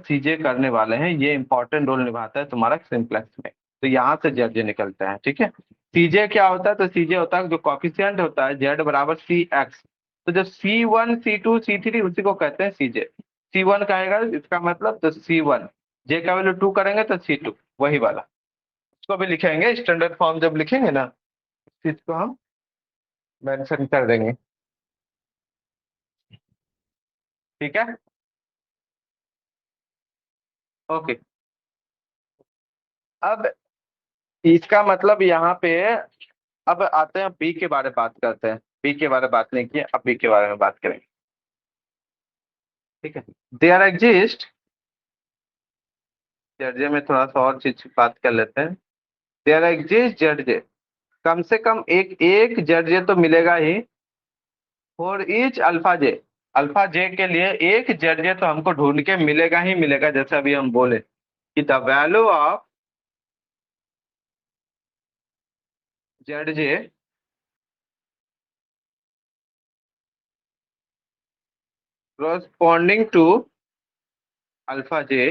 Speaker 1: CJ करने वाले हैं, ये इंपॉर्टेंट रोल निभाता है तुम्हारा सिंप्लेक्स में। तो यहाँ से जेड जे निकलता है, ठीक है। सीजे क्या होता है, तो सीजे होता है जो कॉफिशिएंट होता है जेड बराबर CX, तो जो C1 C2 C3 उसी को कहते हैं सीजे। C1 कहेगा इसका मतलब, तो C1, जे का वैल्यू 2 करेंगे तो C2, वही वाला। इसको भी लिखेंगे स्टैंडर्ड फॉर्म, जब लिखेंगे ना तो इसको हम मेंशन कर देंगे, ठीक है। ओके, अब इसका मतलब यहाँ पे, अब आते हैं बी के बारे में बात करते हैं। बी के बारे में बात नहीं किए, अब बी के बारे में बात करेंगे, ठीक है। देयर एग्जिस्ट, जेडजे में थोड़ा सा और चीज बात कर लेते हैं। देयर एग्जिस्ट जेडजे, कम से कम एक एक जेडजे तो मिलेगा ही, for each alpha J, alpha J के लिए एक जेडजे तो हमको ढूंढ के मिलेगा ही मिलेगा, जैसे अभी हम बोले कि the value of Z J corresponding to alpha J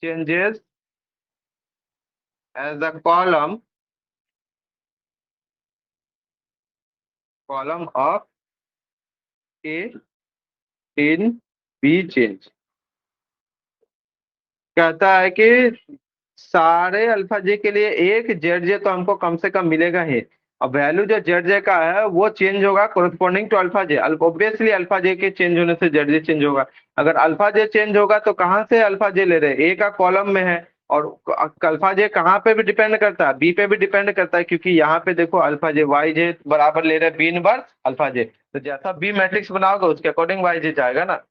Speaker 1: changes as the column of A in B change। कहता है कि सारे अल्फा जे के लिए एक जेड जे तो हमको कम से कम मिलेगा ही, और वैल्यू जो जेड जे का है वो चेंज होगा corresponding to alpha J. Obviously alpha J के चेंज होने से जेड जे चेंज होगा। अगर अल्फा जे चेंज होगा तो कहाँ से अल्फा जे ले रहे हैं, ए का कॉलम में है। और अल्फा जे कहाँ पे भी डिपेंड करता है, बी पे भी डिपेंड करता है, क्योंकि यहाँ पे देखो अल्फा जे वाई जे बराबर ले रहे हैं बी इनवर्स अल्फा जे, तो जैसा बी मैट्रिक्स बनाओगे उसके अकॉर्डिंग वाई जे जाएगा ना,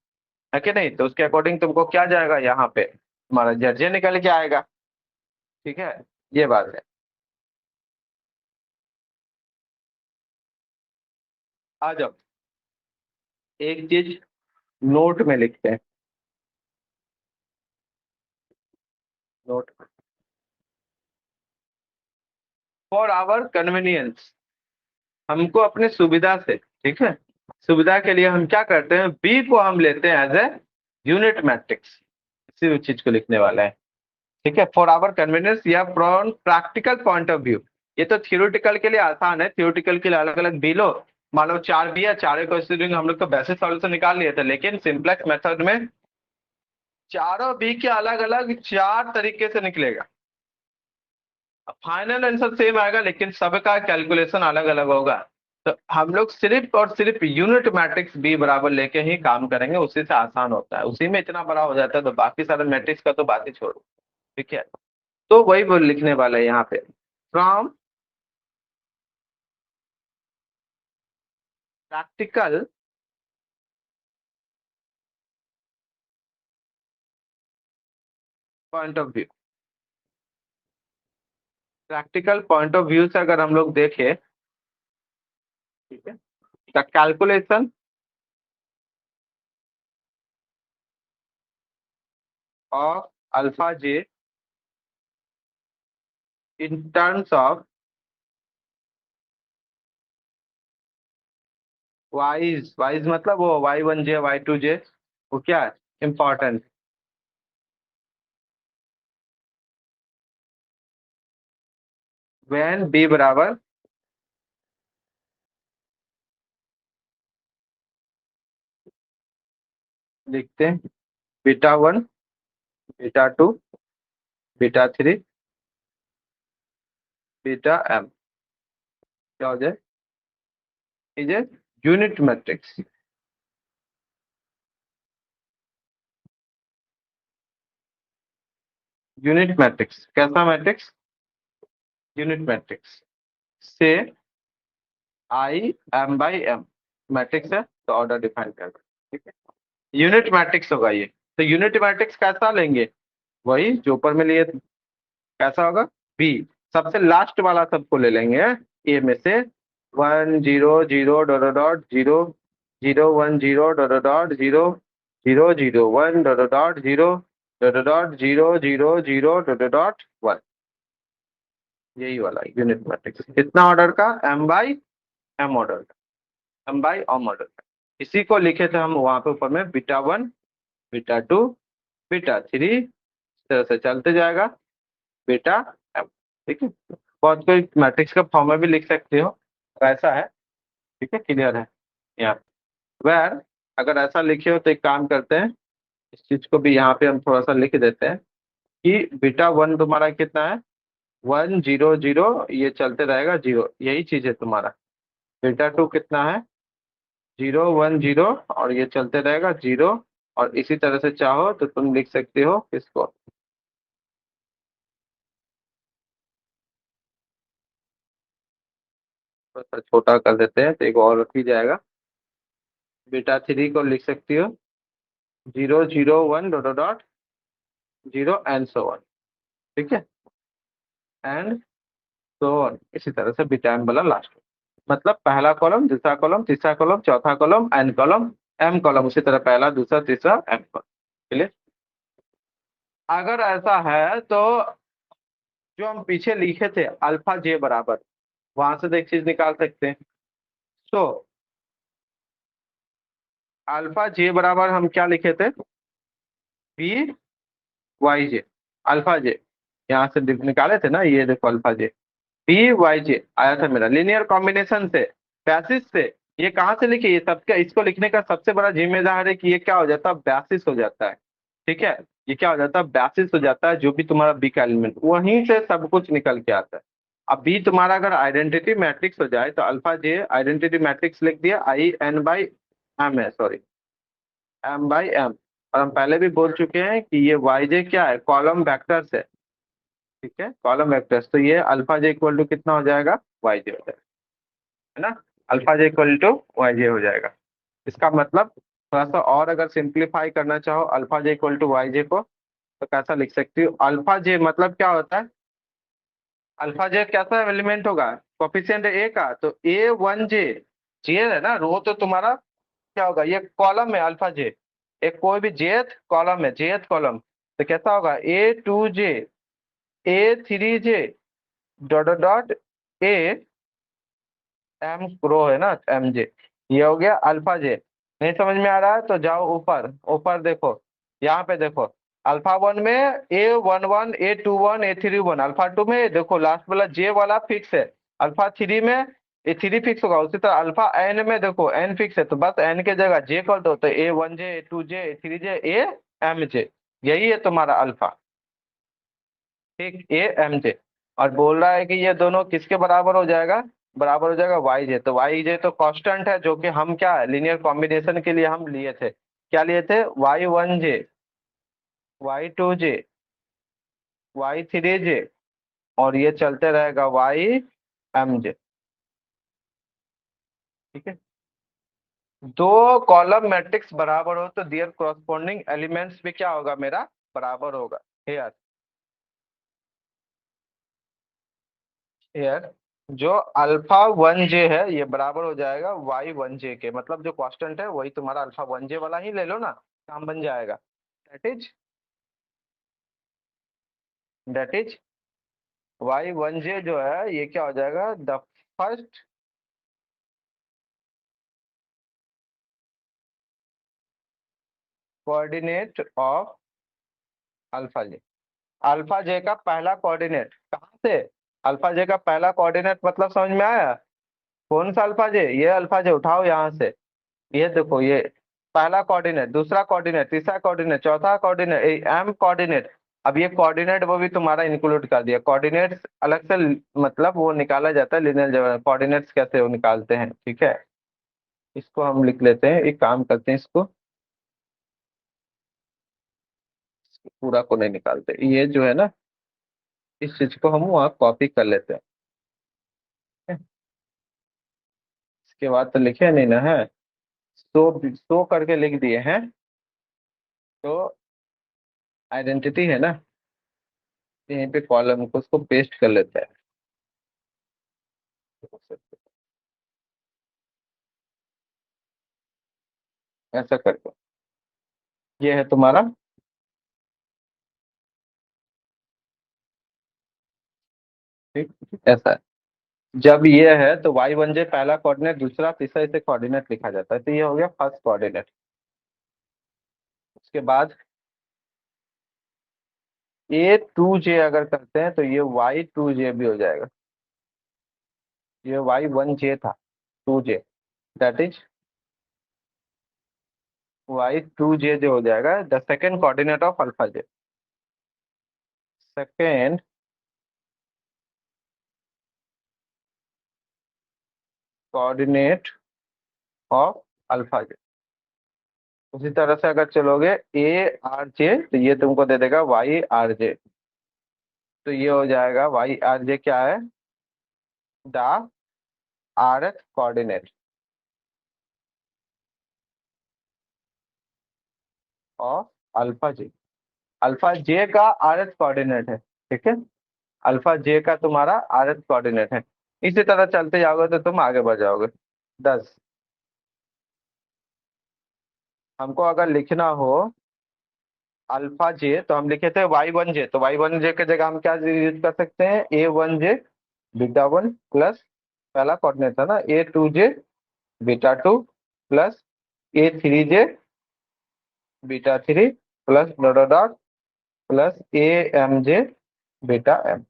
Speaker 1: है कि नहीं। तो उसके अकॉर्डिंग तुमको क्या जाएगा, यहाँ पे तुम्हारा जेड जे निकल के आएगा, ठीक है। ये बात है। आ जाओ, एक चीज नोट में लिखते हैं, नोट, फॉर आवर कन्वीनियंस, हमको अपने सुविधा से, ठीक है, सुविधा के लिए हम क्या करते हैं, बी को हम लेते हैं एज ए यूनिट मैट्रिक्स, इसी चीज को लिखने वाला है, ठीक है। फॉर आवर कन्वीनियंस या from practical point of view, ये तो थियोरिटिकल के लिए आसान है, थियोरिटिकल के लिए अलग अलग बी लो। मान लो 4 बी है, चारों को considering हम लोग तो बेसिस सॉल्यूशन निकाल लिए थे, लेकिन सिंपलेक्स मेथड में चारों बी के अलग अलग 4 तरीके से निकलेगा। फाइनल आंसर सेम आएगा लेकिन सबका कैलकुलेशन अलग अलग होगा। तो हम लोग सिर्फ और सिर्फ यूनिट मैट्रिक्स बी बराबर लेके ही काम करेंगे, उसी से आसान होता है, उसी में इतना बड़ा हो जाता है, तो बाकी सारे मैट्रिक्स का तो बात ही छोड़ो, ठीक है। तो वही वो लिखने वाला है यहाँ पे, from practical point of view, practical point of view से अगर हम लोग देखें, ठीक है, the calculation of alpha J in terms of wise, wise मतलब वो y1j y2j, वो क्या है, इंपॉर्टेंट, व्हेन बी बराबर लिखते हैं beta 1, beta 2, beta 3, beta m। क्या हो जाए? Is a unit matrix. Unit matrix कैसा मैट्रिक्स? यूनिट मैट्रिक्स से I m/m मैट्रिक्स है तो ऑर्डर डिफाइन कर, ठीक है। यूनिट मैट्रिक्स होगा ये। तो यूनिट मैट्रिक्स कैसा लेंगे? वही जो ऊपर में लिए थे। कैसा होगा? बी, सबसे लास्ट वाला सबको ले लेंगे। ए में से 1 0 0 0 0 0 0 1 0 0 0 0 0 0 1। यही वाला यूनिट मैट्रिक्स कितना ऑर्डर का? m/m ऑर्डर का, m/m ऑर्डर का। इसी को लिखे थे हम वहां पे ऊपर में बीटा 1, बीटा 2, बीटा 3, इस तरह से चलते जाएगा बीटा m। ठीक है। बहुत कोई मैट्रिक्स का फॉर्म में भी लिख सकते हो, तो ऐसा है। ठीक है, क्लियर है यहाँ? वेर अगर ऐसा लिखे हो तो एक काम करते हैं, इस चीज को भी यहाँ पे हम थोड़ा सा लिख देते हैं कि बीटा 1 तुम्हारा कितना है? 1 0 0, ये चलते रहेगा 0, यही चीज है तुम्हारा। बीटा 2 कितना है? 0 1 0, और ये चलते रहेगा 0। और इसी तरह से चाहो तो तुम लिख सकते हो इसको, थोड़ा सा छोटा कर देते हैं तो एक और रख ही जाएगा। बीटा 3 को लिख सकती हो 0 0 1 dot dot 0 and so on. ठीक है, एंड सो ऑन, इसी तरह से बीटा m वाला लास्ट। मतलब पहला कॉलम, दूसरा कॉलम, तीसरा कॉलम, चौथा column, N column, m column, उसी तरह पहला, दूसरा, तीसरा, m कॉलम। क्लियर? अगर ऐसा है तो जो हम पीछे लिखे थे अल्फा जे बराबर, वहां से तो एक चीज निकाल सकते हैं। तो अल्फा जे बराबर हम क्या लिखे थे? बी वाई जे, अल्फा जे यहाँ से निकाले थे ना, ये देखो अल्फा जे, बी वाई जे आया था मेरा लीनियर कॉम्बिनेशन से, बेसिस से। ये कहाँ से लिखे? ये सबका, इसको लिखने का सबसे बड़ा जिम्मेदार है कि ये क्या हो जाता है? बेसिस हो जाता है। ठीक है, ये क्या हो जाता है? बेसिस हो जाता है। जो भी तुम्हारा बी का एलिमेंट, वहीं से सब कुछ निकल के आता है। अब बी तुम्हारा अगर आइडेंटिटी मैट्रिक्स हो जाए तो अल्फा जे आइडेंटिटी मैट्रिक्स लिख दिया, I n/m है, सॉरी, m/m। और हम पहले भी बोल चुके हैं कि ये वाई जे क्या है? कॉलम वेक्टर्स है। ठीक है, कॉलम वेक्टर्स। तो ये अल्फा जे इक्वल टू कितना हो जाएगा? वाई जे हो जाएगा, है ना? Alpha J equal to Y J हो जाएगा। इसका मतलब थोड़ा सा और अगर सिंप्लीफाई करना चाहो alpha J equal to Y J को, तो कैसा लिख सकती हो? अल्फा जे मतलब क्या होता है? अल्फा जे कैसा एलिमेंट होगा? कोफिशिएंट ए का, तो A1 जे, जे है ना, रो तो तुम्हारा क्या होगा? ये कॉलम है अल्फा जे, एक कोई भी जेथ कॉलम है, जेथ कॉलम। तो कैसा होगा? A2 जे, A3 जे, डॉट डॉट डॉट, एम रो है ना, M जे। ये हो गया अल्फा जे। नहीं समझ में आ रहा है तो जाओ ऊपर, ऊपर देखो, यहाँ पे देखो। अल्फा 1 में A11, A21, A31, अल्फा 2 में देखो लास्ट वाला जे वाला फिक्स है। अल्फा 3 में A3 फिक्स होगा। उसी तरह अल्फा एन में देखो एन फिक्स है, तो बस एन के जगह जे कर दो, तो A1 J, A2 J, A3 J, A m जे, यही है तुम्हारा अल्फा। ठीक, A m जे। और बोल रहा है कि ये दोनों किसके बराबर हो जाएगा? बराबर हो जाएगा वाई जे। तो वाई जे तो कांस्टेंट है, जो कि हम क्या है, लीनियर कॉम्बिनेशन के लिए हम लिए थे। क्या लिए थे? Y1 जे, Y2 जे, Y3 जे, और ये चलते रहेगा Y m जे। ठीक है, दो कॉलम मैट्रिक्स बराबर हो तो दियर कॉरस्पॉन्डिंग एलिमेंट्स भी क्या होगा? मेरा बराबर होगा। हेयर, हेयर जो अल्फा 1 जे है ये बराबर हो जाएगा Y1 जे के। मतलब जो कांस्टेंट है वही तुम्हारा अल्फा 1 जे वाला ही ले लो ना, काम बन जाएगा। That is, that is Y1 जे जो है ये क्या हो जाएगा? The first coordinate of alpha J. Alpha जे का पहला कोऑर्डिनेट कहाँ से? अल्फा जे का पहला कोऑर्डिनेट मतलब समझ में आया? कौन सा अल्फा जे? ये अल्फा जे उठाओ यहाँ से, ये देखो, ये पहला कोऑर्डिनेट, दूसरा कोऑर्डिनेट, तीसरा कोऑर्डिनेट, चौथा कोऑर्डिनेट, एम कोऑर्डिनेट। अब ये कोऑर्डिनेट वो भी तुम्हारा इंक्लूड कर दिया। कोऑर्डिनेट्स अलग से मतलब वो निकाला जाता है लिनियर अलजेब्रा। कोऑर्डिनेट्स कैसे वो निकालते हैं, ठीक है। इसको हम लिख लेते हैं, एक काम करते हैं, इसको पूरा को नहीं निकालते, ये जो है ना, इस चीज को हम वहाँ कॉपी कर लेते हैं। इसके बाद तो लिखे नहीं ना है, सो करके लिख दिए हैं। तो आइडेंटिटी है ना, यहीं पे कॉलम को उसको पेस्ट कर लेते हैं। ऐसा करके ये है तुम्हारा, ठीक, ऐसा है। जब ये है तो वाई बन जाए पहला कोऑर्डिनेट, दूसरा तीसरा, इसे कोऑर्डिनेट लिखा जाता है। तो ये हो गया फर्स्ट कोऑर्डिनेट। उसके बाद A2J अगर करते हैं तो ये Y2J भी हो जाएगा। ये Y1J था, 2J, दैट इज Y2J जो हो जाएगा the second coordinate of alpha J. Second coordinate of alpha जे। उसी तरह से अगर चलोगे A R J, तो ये तुमको दे देगा Y R J। तो ये हो जाएगा Y R J क्या है, the rth coordinate of alpha J. Alpha जे का rth कोऑर्डिनेट है, ठीक है। अल्फा जे का तुम्हारा rth कोऑर्डिनेट है। इसी तरह चलते जाओगे तो तुम आगे बढ़ जाओगे। 10, हमको अगर लिखना हो अल्फा जे, तो हम लिखे थे Y1J। तो Y1J की जगह हम क्या यूज कर सकते हैं, A1J बीटा 1 प्लस, पहला कोऑर्डिनेट था ना, A2J beta 2 plus A3J beta 3 plus dot dot dot plus AMJ beta M।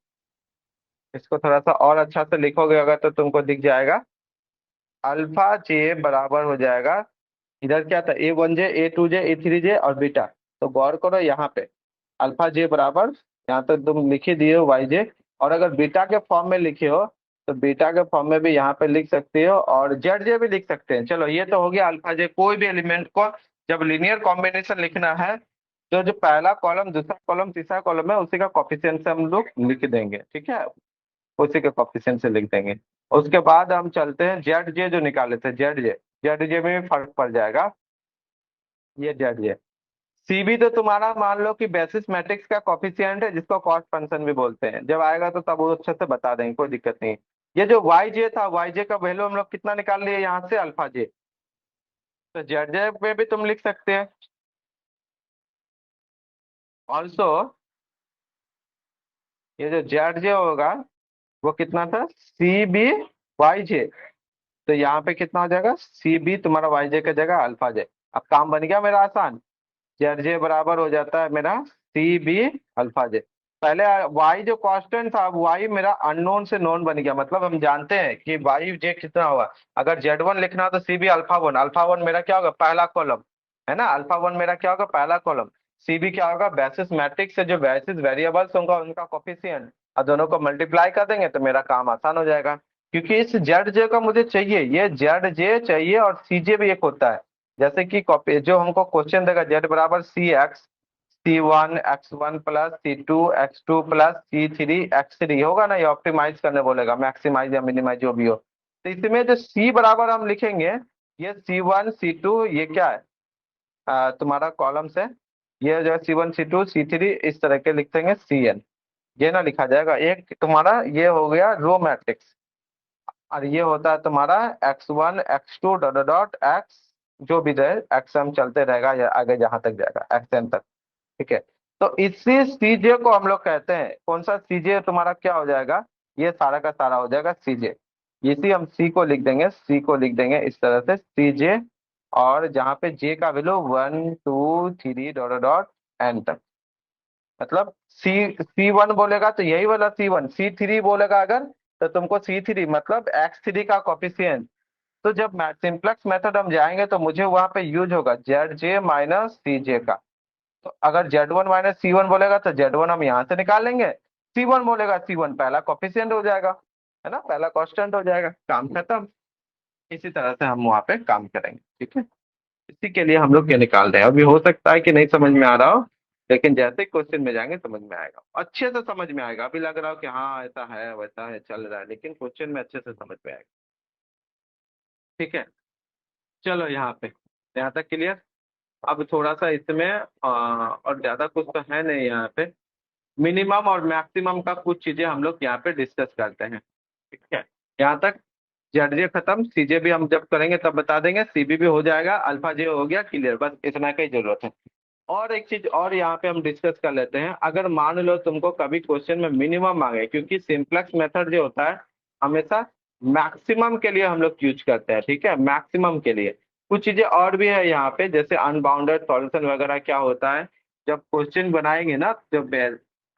Speaker 1: इसको थोड़ा सा और अच्छा से लिखोगे अगर तो तुमको दिख जाएगा, अल्फा जे बराबर हो जाएगा, इधर क्या था, A1J A2J A3J और बीटा। तो गौर करो यहाँ पे, अल्फा जे बराबर, यहाँ तक तुम लिख ही दिए हो YJ। और अगर बीटा के फॉर्म में लिखे हो तो बीटा के फॉर्म में भी यहाँ पे लिख सकते हो, और ZJ भी लिख सकते हैं। चलो ये तो हो गया अल्फा जे। कोई भी एलिमेंट को जब लीनियर कॉम्बिनेशन लिखना है, तो जो पहला कॉलम, दूसरा कॉलम, तीसरा कॉलम है, उसी का कोफिशिएंट से हम लोग लिख देंगे, ठीक है। उसी के कोफिशिएंट से लिख देंगे। उसके बाद हम चलते हैं ZJ जो निकाले थे, ZJ। ZJ में भी फर्क पड़ जाएगा, ये ZJ। CB तो तुम्हारा मान लो कि बेसिस मैट्रिक्स का कॉफिशिएंट है, जिसको कॉस्ट फंक्शन भी बोलते हैं। जब आएगा तो तब वो अच्छे से बता देंगे, कोई दिक्कत नहीं। ये जो YJ था, YJ का वैल्यू हम लोग कितना निकाल लिए यहाँ से, अल्फा जे। तो ZJ में भी तुम लिख सकते हैं ऑल्सो। ये जो ZJ होगा वो कितना था, CB YJ। तो यहाँ पे कितना हो जाएगा, CB तुम्हारा YJ की जगह अल्फा जे। अब काम बन गया मेरा आसान। ZJ बराबर हो जाता है मेरा CB अल्फा जे। पहले Y जो कांस्टेंट था, अब Y मेरा अननोन से नोन बन गया। मतलब हम जानते हैं कि YJ कितना होगा। अगर Z1 लिखना हो तो CB अल्फा 1। अल्फा 1 मेरा क्या होगा, पहला कॉलम, है ना। अल्फा 1 मेरा क्या होगा, पहला कॉलम। CB क्या होगा, बेसिस मैट्रिक्स से जो बेसिस वेरिएबल्स होगा उनका कोफिशिएंट, और दोनों को मल्टीप्लाई कर देंगे तो मेरा काम आसान हो जाएगा। क्योंकि इस ZJ का मुझे चाहिए, ये ZJ चाहिए, और CJ भी एक होता है। जैसे कि कॉपी जो हमको क्वेश्चन देगा, Z बराबर C1 plus C2 plus C3 होगा ना, ये ऑप्टिमाइज करने बोलेगा, मैक्सिमाइज या मिनिमाइज जो भी हो। तो इसमें जो C बराबर हम लिखेंगे, ये C1 C2, ये क्या है, तुम्हारा कॉलम्स है। ये जो है C1 C2 C3 इस तरह के लिख देंगे CN। ये ना लिखा जाएगा, एक तुम्हारा ये हो गया रो मैट्रिक्स। और ये होता है तुम्हारा X1 X2 dot dot dot X, जो भी रहे XM चलते रहेगा या आगे जहां तक जाएगा XN तक, ठीक है। तो इसी CJ को हम लोग कहते हैं, कौन सा CJ तुम्हारा क्या हो जाएगा, ये सारा का सारा हो जाएगा CJ। इसी हम C को लिख देंगे, C को लिख देंगे इस तरह से CJ। और जहाँ पे J का value 1 2 3 dot dot dot N तक। मतलब C1 बोलेगा तो यही वाला C1, C3 बोलेगा अगर, तो तुमको C3 मतलब X3 का कॉफिशिएंट, तो जब सिंप्लेक्स मेथड हम जाएंगे तो मुझे वहां पे यूज होगा जेड जे माइनस सी जे का। तो अगर Z1 माइनस C1 बोलेगा तो Z1 हम यहाँ से निकाल लेंगे। C1 बोलेगा, C1 पहला कोफिशिएंट हो जाएगा, है ना, पहला कांस्टेंट हो जाएगा, काम खत्म। इसी तरह से हम वहाँ पे काम करेंगे, ठीक है। इसी के लिए हम लोग ये निकाल रहे हैं। अभी हो सकता है कि नहीं समझ में आ रहा हो, लेकिन जैसे ही क्वेश्चन में जाएंगे समझ में आएगा, अच्छे से समझ में आएगा। अभी लग रहा हो कि हाँ ऐसा है वैसा है चल रहा है, लेकिन क्वेश्चन में अच्छे से समझ में आएगा, ठीक है। चलो यहाँ पे, यहाँ तक क्लियर। अब थोड़ा सा इसमें और ज्यादा कुछ तो है नहीं यहाँ पे। मिनिमम और मैक्सिमम का कुछ चीजें हम लोग यहाँ पे डिस्कस करते हैं, ठीक है। यहाँ तक जेड जे खत्म, सी जे भी हम जब करेंगे तब बता देंगे, सीबी भी हो जाएगा, अल्फा जे हो गया, क्लियर, बस इतना का ही जरूरत है। और एक चीज और यहाँ पे हम डिस्कस कर लेते हैं। अगर मान लो तुमको कभी क्वेश्चन में मिनिमम मांगे, क्योंकि सिंप्लेक्स मेथड जो होता है हमेशा मैक्सिमम के लिए हम लोग यूज करते हैं, ठीक है, मैक्सिमम के लिए। कुछ चीजें और भी है यहाँ पे, जैसे अनबाउंडेड सॉल्यूशन वगैरह क्या होता है। जब क्वेश्चन बनाएंगे ना, जब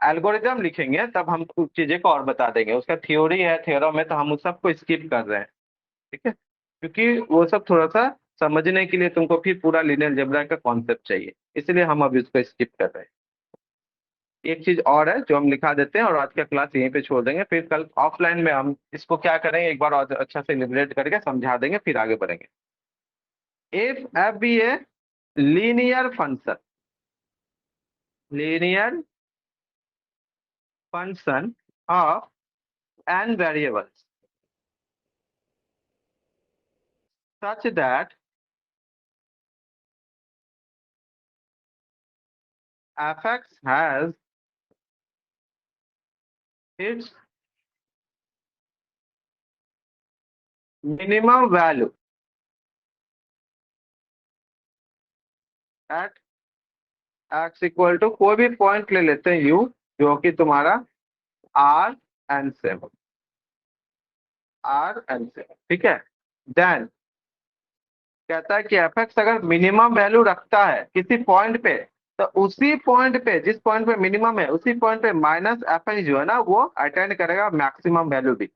Speaker 1: एल्गोरिदम लिखेंगे तब हम कुछ चीजें को और बता देंगे। उसका थ्योरी है, थ्योरम है, तो हम उस सबको स्किप कर रहे हैं, ठीक है, क्योंकि वो सब थोड़ा सा समझने के लिए तुमको फिर पूरा लीनियर अलजेब्रा का कॉन्सेप्ट चाहिए, इसलिए हम अभी उसको स्किप कर रहे हैं। एक चीज और है जो हम लिखा देते हैं और आज का क्लास यहीं पे छोड़ देंगे, फिर कल ऑफलाइन में हम इसको क्या करेंगे एक बार और अच्छा से लिबरेट करके समझा देंगे, फिर आगे बढ़ेंगे। If F B A linear function, linear function of N variables such that fx has its minimum value at x equal to, कोई भी पॉइंट ले लेते हैं u, जो कि तुम्हारा R n7, R n7, ठीक है। देन कहता है कि एफ एक्स अगर मिनिमम वैल्यू रखता है किसी पॉइंट पे, तो उसी पॉइंट पे, जिस पॉइंट पे मिनिमम है उसी पॉइंट पे माइनस एफ एक्स जो है ना वो अटेंड करेगा मैक्सिमम वैल्यू भी।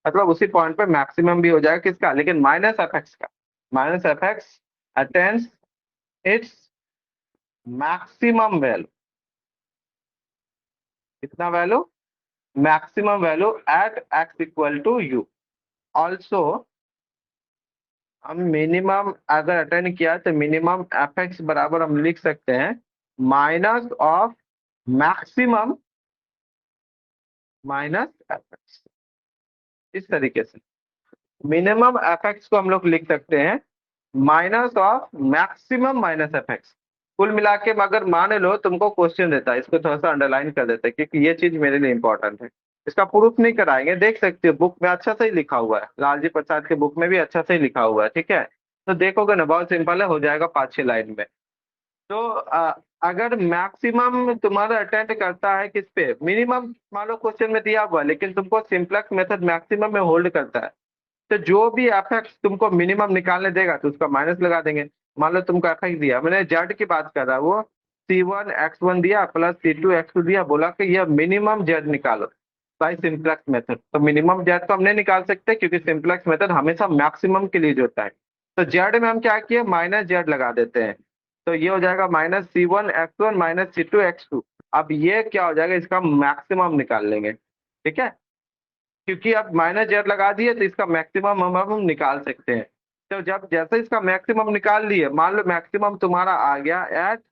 Speaker 1: मतलब उसी पॉइंट पे मैक्सिमम भी हो जाएगा किसका, लेकिन माइनस एफ एक्स का। Minus f x attends its maximum value. कितना value, maximum value at x equal to u. Also हम मिनिमम अगर अटेंड किया तो मिनिमम एफ एक्स बराबर हम लिख सकते हैं minus of maximum minus f x. इस तरीके से मिनिमम एफ एक्स को हम लोग लिख सकते हैं minus of maximum minus f x. कुल मिला के अगर मान लो तुमको क्वेश्चन देता है, इसको थोड़ा सा अंडरलाइन कर देते हैं क्योंकि ये चीज मेरे लिए इंपॉर्टेंट है। इसका प्रूफ नहीं कराएंगे, देख सकते हो बुक में अच्छा से ही लिखा हुआ है, लालजी प्रसाद के बुक में भी अच्छा से ही लिखा हुआ है, ठीक है। तो देखोगे ना बहुत सिंपल है, हो जाएगा 5-6 लाइन में। तो अगर मैक्सिमम तुम्हारा अटेंड करता है किस पे, मिनिमम मान लो क्वेश्चन में दिया हुआ है, लेकिन तुमको सिंप्लेक्स मेथड मैक्सिमम में होल्ड करता है, तो जो भी एफ एक्स तुमको मिनिमम निकालने देगा तो उसका माइनस लगा देंगे। मान लो तुमको एफ एक्स दिया, मैंने जेड की बात कर रहा, वो C1 x1 दिया प्लस C2 x2 दिया, बोला कि ये मिनिमम जेड निकालो बाई सिंप्लेक्स मेथड। तो मिनिमम जेड तो हम नहीं निकाल सकते क्योंकि सिंप्लेक्स मेथड हमेशा मैक्सिमम के लिए होता है। तो जेड में हम क्या किए, माइनस जेड लगा देते हैं। तो ये हो जाएगा minus C1 x1 minus C2 x2। अब ये क्या हो जाएगा, इसका मैक्सिमम निकाल लेंगे, ठीक है। क्योंकि अब माइनस जेड लगा दिए तो इसका मैक्सिमम हम निकाल सकते हैं। तो जब जैसे इसका मैक्सिमम निकाल लिए, मान लो मैक्सिमम तुम्हारा आ गया एट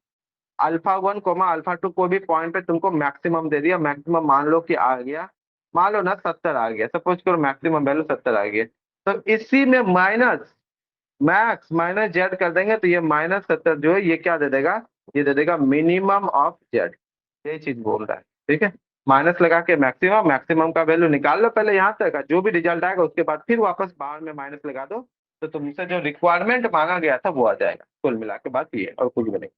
Speaker 1: अल्फा 1 कोमा अल्फा 2, कोई भी पॉइंट पे तुमको मैक्सिमम दे दिया, मैक्सिमम मान लो कि आ गया, मान लो ना 70 आ गया, सपोज करो मैक्सिमम वैल्यू 70 आ गया। तो इसी में माइनस मैक्स माइनस जेड कर देंगे, तो ये -70 जो है ये क्या दे देगा, ये दे देगा मिनिमम ऑफ जेड। ये चीज बोल रहा है, ठीक है। माइनस लगा के मैक्सिमम, मैक्सिमम का वैल्यू निकाल लो पहले यहाँ तक, जो भी रिजल्ट आएगा उसके बाद फिर वापस बाहर में माइनस लगा दो, तो तुमसे जो रिक्वायरमेंट मांगा गया था वो आ जाएगा। कुल मिला के बात ये है, और कुछ भी नहीं।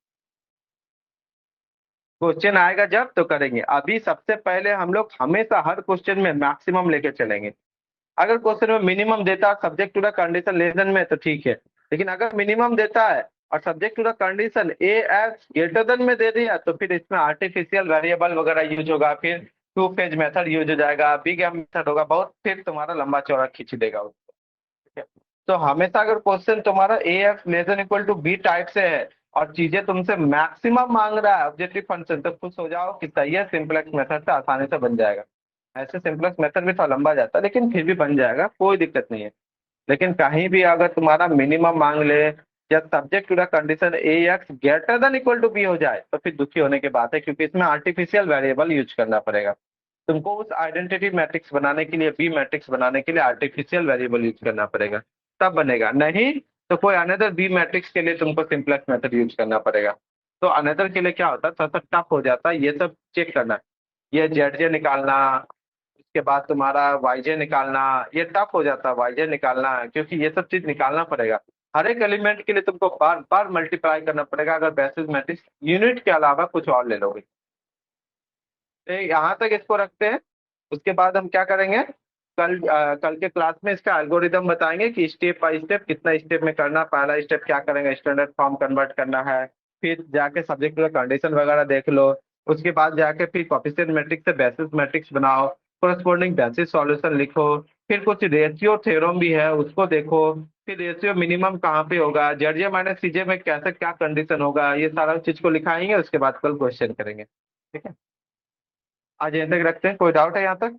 Speaker 1: क्वेश्चन आएगा जब तो करेंगे, अभी सबसे पहले हम लोग हमेशा हर क्वेश्चन में मैक्सिमम लेके चलेंगे। अगर क्वेश्चन में मिनिमम देता है subject to the condition less than में तो ठीक है, लेकिन अगर मिनिमम देता है और subject to the condition A S greater than में दे दिया, तो फिर इसमें आर्टिफिशियल वेरिएबल वगैरह यूज होगा, फिर टू फेज मेथड यूज हो जाएगा, बिग एम मेथड होगा, बहुत फिर तुम्हारा लंबा चौड़ा खींच देगा उसको, ठीक है। तो हमेशा अगर क्वेश्चन तुम्हारा a x less than equal to b type से है और चीजें तुमसे मैक्सिमम मांग रहा है ऑब्जेक्टिव फंक्शन, तो खुश हो जाओ कि सही है, सिंपलेक्स मेथड से आसानी से बन जाएगा। ऐसे सिंपलेक्स मेथड भी थोड़ा लंबा जाता है लेकिन फिर भी बन जाएगा, कोई दिक्कत नहीं है। लेकिन कहीं भी अगर तुम्हारा मिनिमम मांग ले या subject to the condition A X greater than equal to B हो जाए तो फिर दुखी होने की बात है, क्योंकि इसमें आर्टिफिशियल वेरिएबल यूज करना पड़ेगा। तुमको उस आइडेंटिटी मैट्रिक्स बनाने के लिए, बी मैट्रिक्स बनाने के लिए आर्टिफिशियल वेरिएबल यूज करना पड़ेगा, तब बनेगा। नहीं तो कोई अनदर बी मैट्रिक्स के लिए तुमको सिंपलेक्स मेथड यूज करना पड़ेगा। तो अनदर के लिए क्या होता है, थोड़ा सा टफ हो जाता है ये सब चेक करना। ये जेड जे निकालना, इसके बाद तुम्हारा वाईजे निकालना, ये टफ हो जाता है वाईजे निकालना, क्योंकि ये सब चीज निकालना पड़ेगा। हर एक एलिमेंट के लिए तुमको बार बार मल्टीप्लाई करना पड़ेगा अगर बेसिस मैट्रिक्स यूनिट के अलावा कुछ और ले लोगे। तो यहाँ तक इसको रखते हैं। उसके बाद हम क्या करेंगे, कल के क्लास में इसका एल्गोरिदम बताएंगे कि स्टेप बाय स्टेप कितना स्टेप में करना। पहला स्टेप क्या करेंगे, स्टैंडर्ड फॉर्म कन्वर्ट करना है, फिर जाके सब्जेक्ट कंडीशन वगैरह देख लो। उसके बाद जाके फिर कोफिशिएंट मैट्रिक्स से बेसिस मैट्रिक्स बनाओ, कोरस्पॉन्डिंग बेसिस सॉल्यूशन लिखो, फिर कुछ रेशियो थ्योरम भी है उसको देखो, फिर रेशियो मिनिमम कहाँ पे होगा, जेडजे माइनस सीजे में कैसे क्या कंडीशन होगा, ये सारा चीज को लिखाएंगे। उसके बाद कल क्वेश्चन करेंगे। ठीक है, आज यहाँ तक रखते हैं, कोई डाउट है यहाँ तक?